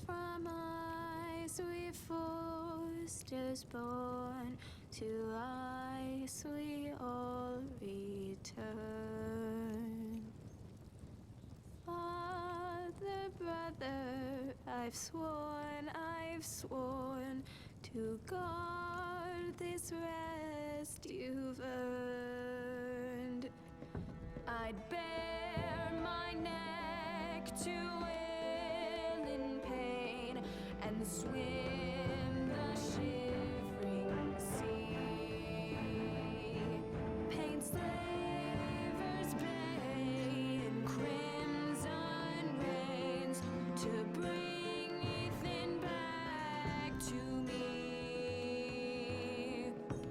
From ice we Forsters born, to ice we all return. Father, brother, I've sworn to guard this rest you've earned. I'd bare my neck to wail in pain and swim the shivering sea. Paint slavers bay in crimson rains to bring Ethan back to me.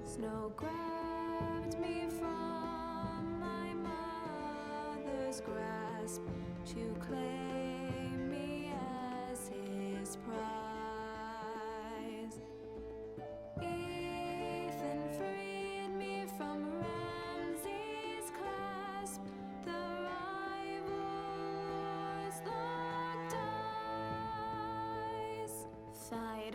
Snow grabbed me from my mother's grasp to claim me as his prize. Ethan freed me from Ramsay's clasp. The rivals locked eyes. Fight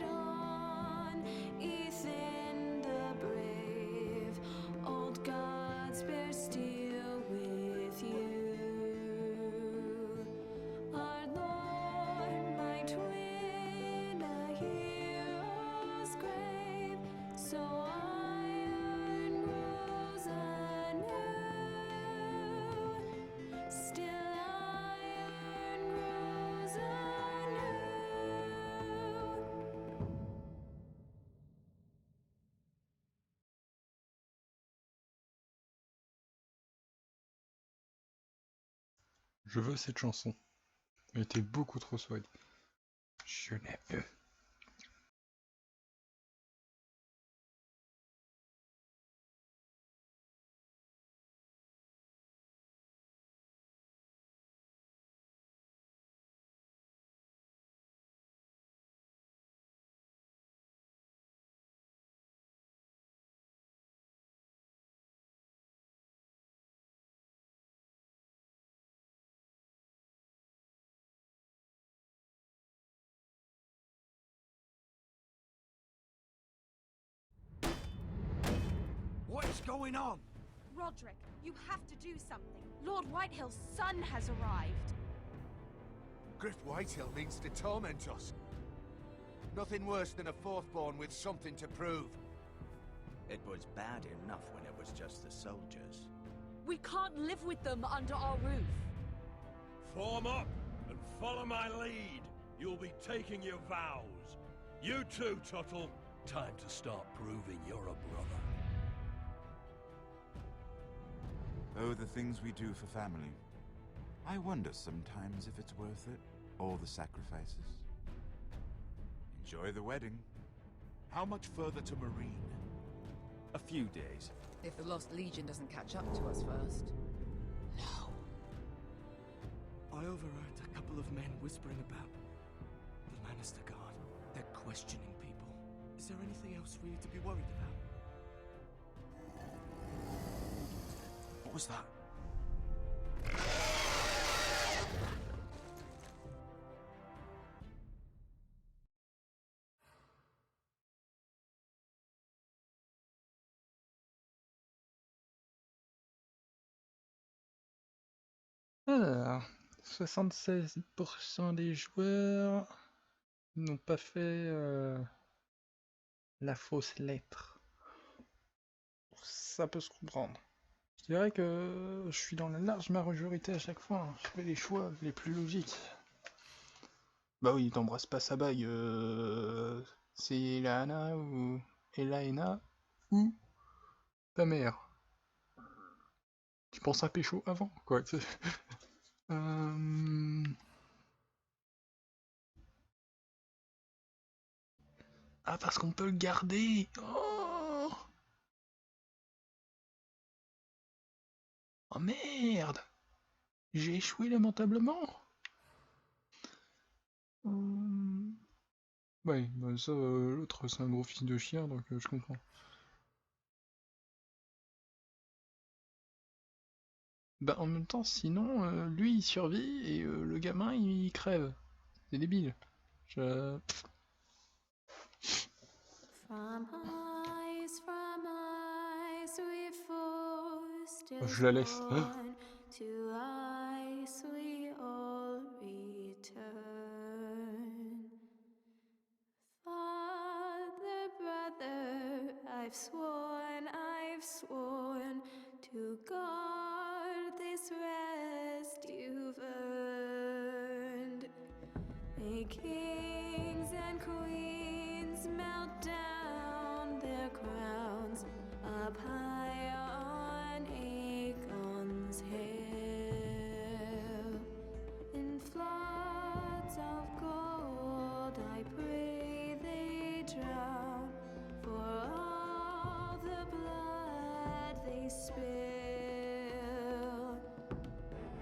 on, Ethan the brave. Old gods bear steel with you. Our Lord might win a hero's grave, so iron grows anew. Still iron grows anew. Je veux cette chanson. Elle était beaucoup trop souhaite. Je la veux. What's going on? Roderick, you have to do something. Lord Whitehill's son has arrived. Griff Whitehill means to torment us. Nothing worse than a fourthborn with something to prove. It was bad enough when it was just the soldiers. We can't live with them under our roof. Form up and follow my lead. You'll be taking your vows. You too, Tuttle. Time to start proving you're a brother. Oh, the things we do for family. I wonder sometimes if it's worth it, all the sacrifices. Enjoy the wedding. How much further to Marine? A few days. If the Lost Legion doesn't catch up to us first. I overheard a couple of men whispering about the Lannister Guard. They're questioning people. Is there anything else we need to be worried about? What was that? Alors, 76% des joueurs n'ont pas fait la fausse lettre. Ça peut se comprendre. Je dirais que je suis dans la large majorité à chaque fois. Hein. Je fais les choix les plus logiques. Bah oui, t'embrasses pas sa bague. C'est la Anna ou Elaena ou ta mère. Tu penses à pécho avant, quoi. Ah, parce qu'on peut le garder. Oh, oh merde. J'ai échoué lamentablement. Ouais, bah ça, l'autre c'est un gros fils de chien, donc je comprends. Bah en même temps, sinon, lui il survit et le gamin il crève. C'est débile. From ice we forced Oh, je la laisse. born, to ice we all return. Father, brother, I've sworn to guard this rest you've earned. May kings and queens melt down their crowns up high on Aegon's hill. In floods of gold I pray they drown, for all the blood they spill.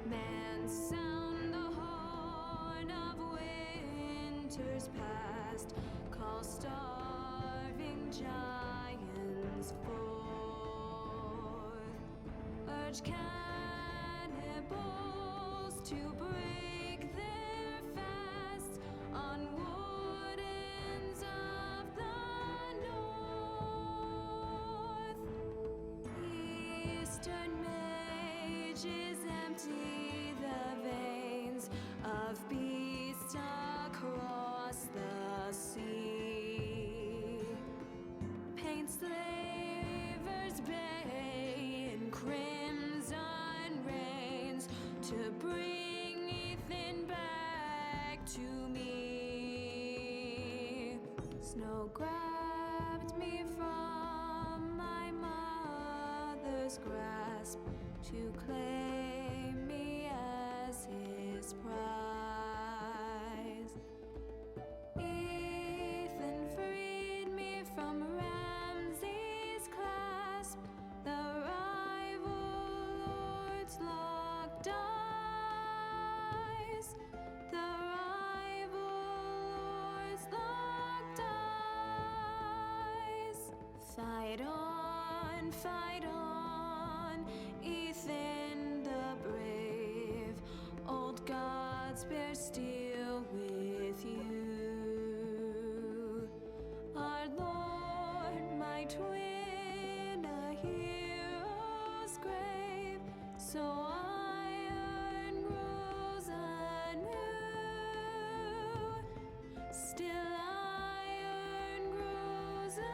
Man, sound the horn of winter's past, call starving giants forth, urge cannibals to break their fast on wardens of the north. Eastern mages empty the veins of beasts across the sea. Paint slavers bay in crimson rains to bring Ethan back to me. Snow grabbed me from my mother's grasp to claim me as his prize. Ethan freed me from Ramsay's clasp, the rival lords locked eyes, the rival lords locked eyes. Fight on, Ethan the brave, old gods bear steel with you. Our Lord might win a hero's grave, so iron grows anew. Still iron grows anew.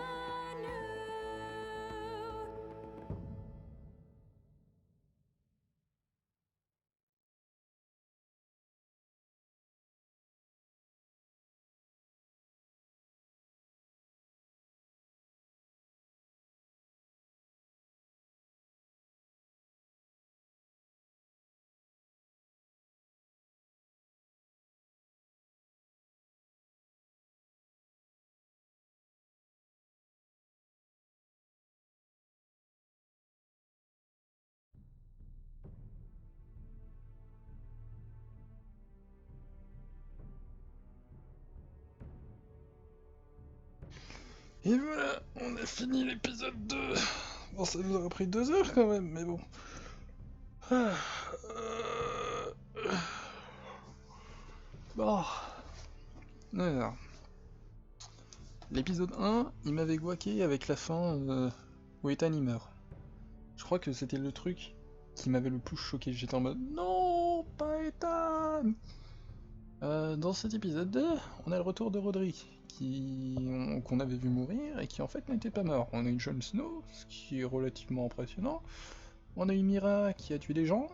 Et voilà, on a fini l'épisode 2. Bon, ça nous aura pris 2 heures quand même, mais bon. Ah, Bon. Alors. L'épisode 1, il m'avait guaqué avec la fin où Ethan y meurt. Je crois que c'était le truc qui m'avait le plus choqué. J'étais en mode non, pas Ethan. Dans cet épisode 2, on a le retour de Roderick, qu'on avait vu mourir et qui en fait n'était pas mort. On a eu Jon Snow, ce qui est relativement impressionnant. On a eu Mira qui a tué des gens.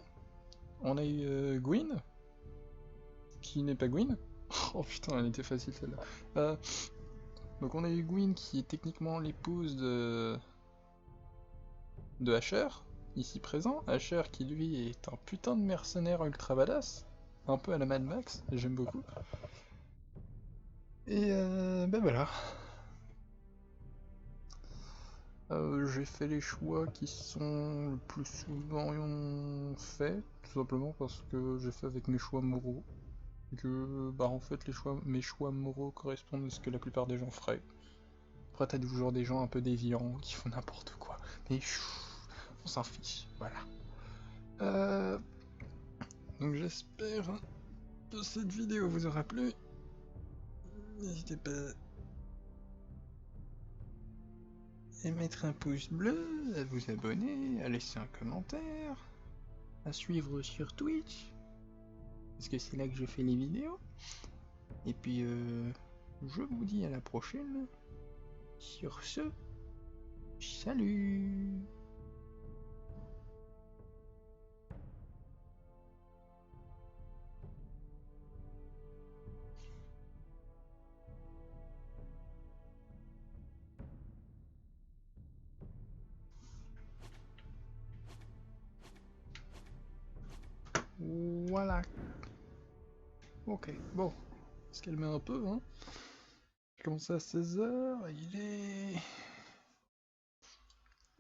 On a eu Gwyn, qui n'est pas Gwyn. Oh putain, elle était facile celle-là. Donc on a eu Gwyn qui est techniquement l'épouse de Asher, ici présent. Asher qui lui est un putain de mercenaire ultra badass, un peu à la Mad Max, j'aime beaucoup. Et ben voilà. J'ai fait les choix qui sont le plus souvent faits, tout simplement parce que j'ai fait avec mes choix moraux. Que bah en fait mes choix moraux correspondent à ce que la plupart des gens feraient. Après t'as toujours des gens un peu déviants qui font n'importe quoi, mais on s'en fiche, voilà. Donc j'espère que cette vidéo vous aura plu. N'hésitez pas à mettre un pouce bleu, à vous abonner, à laisser un commentaire, à suivre sur Twitch, parce que c'est là que je fais les vidéos. Et puis je vous dis à la prochaine. Sur ce, salut! tac. Ok, bon, on va se calmer un peu, hein. J'ai commencé à 16h, il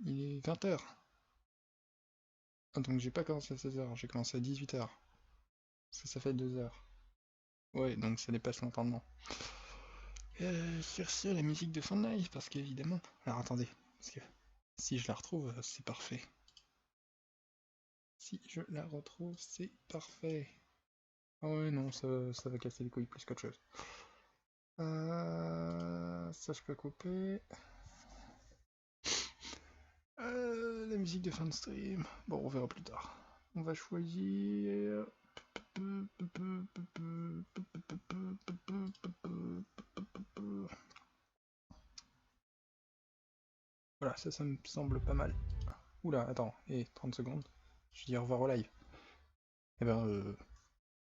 est 20h. Ah, donc j'ai pas commencé à 16h, j'ai commencé à 18h. Ça fait 2 heures. Ouais, donc ça dépasse l'entendement. Sur ce, la musique de fin de live, parce qu'évidemment... Alors attendez, parce que si je la retrouve, c'est parfait. Si je la retrouve, c'est parfait. Ah ouais, non, ça va casser les couilles plus qu'autre chose. Ça je peux couper. La musique de fin de stream. Bon, on verra plus tard. On va choisir... Voilà, ça me semble pas mal. Oula, attends, 30 secondes. Je dis au revoir au live. Eh ben,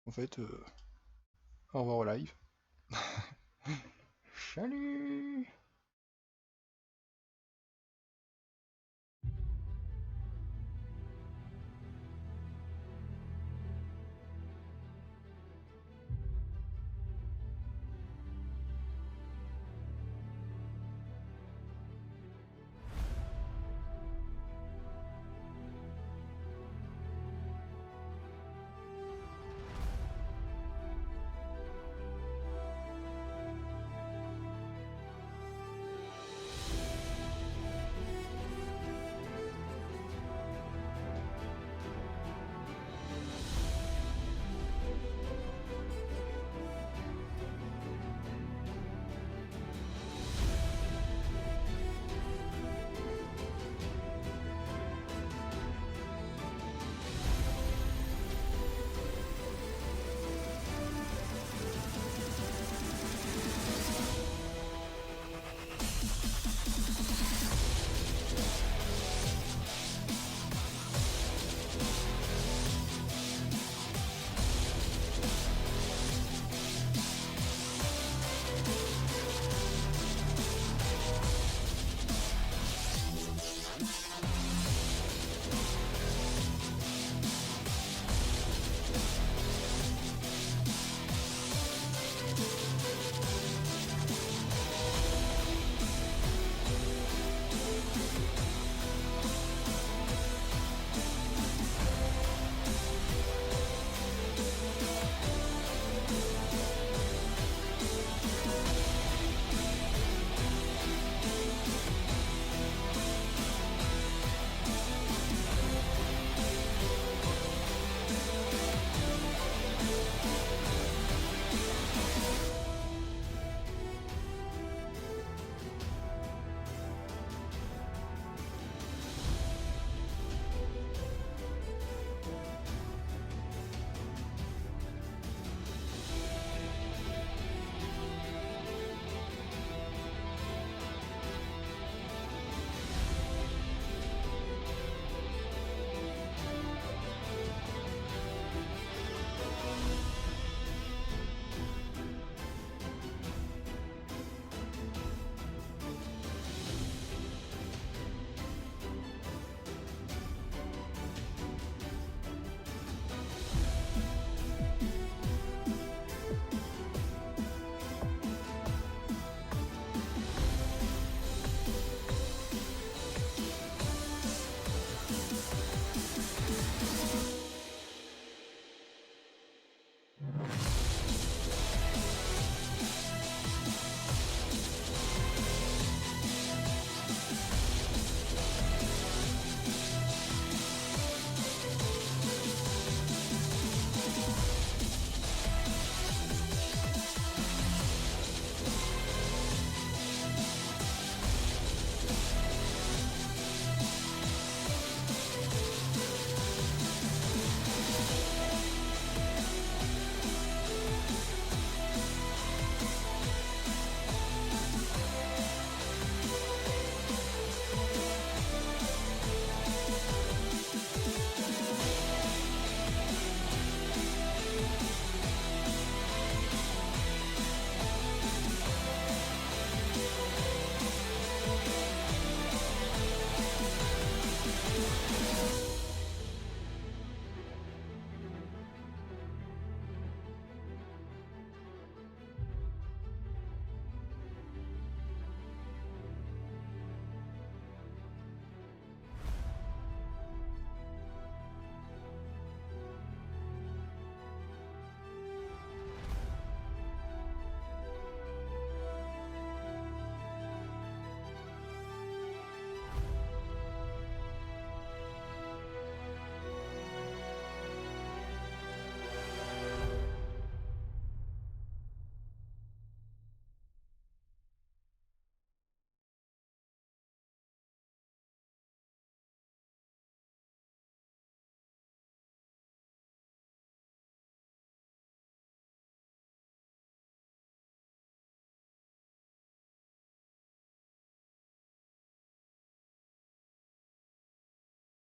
en fait, au revoir au live. Salut!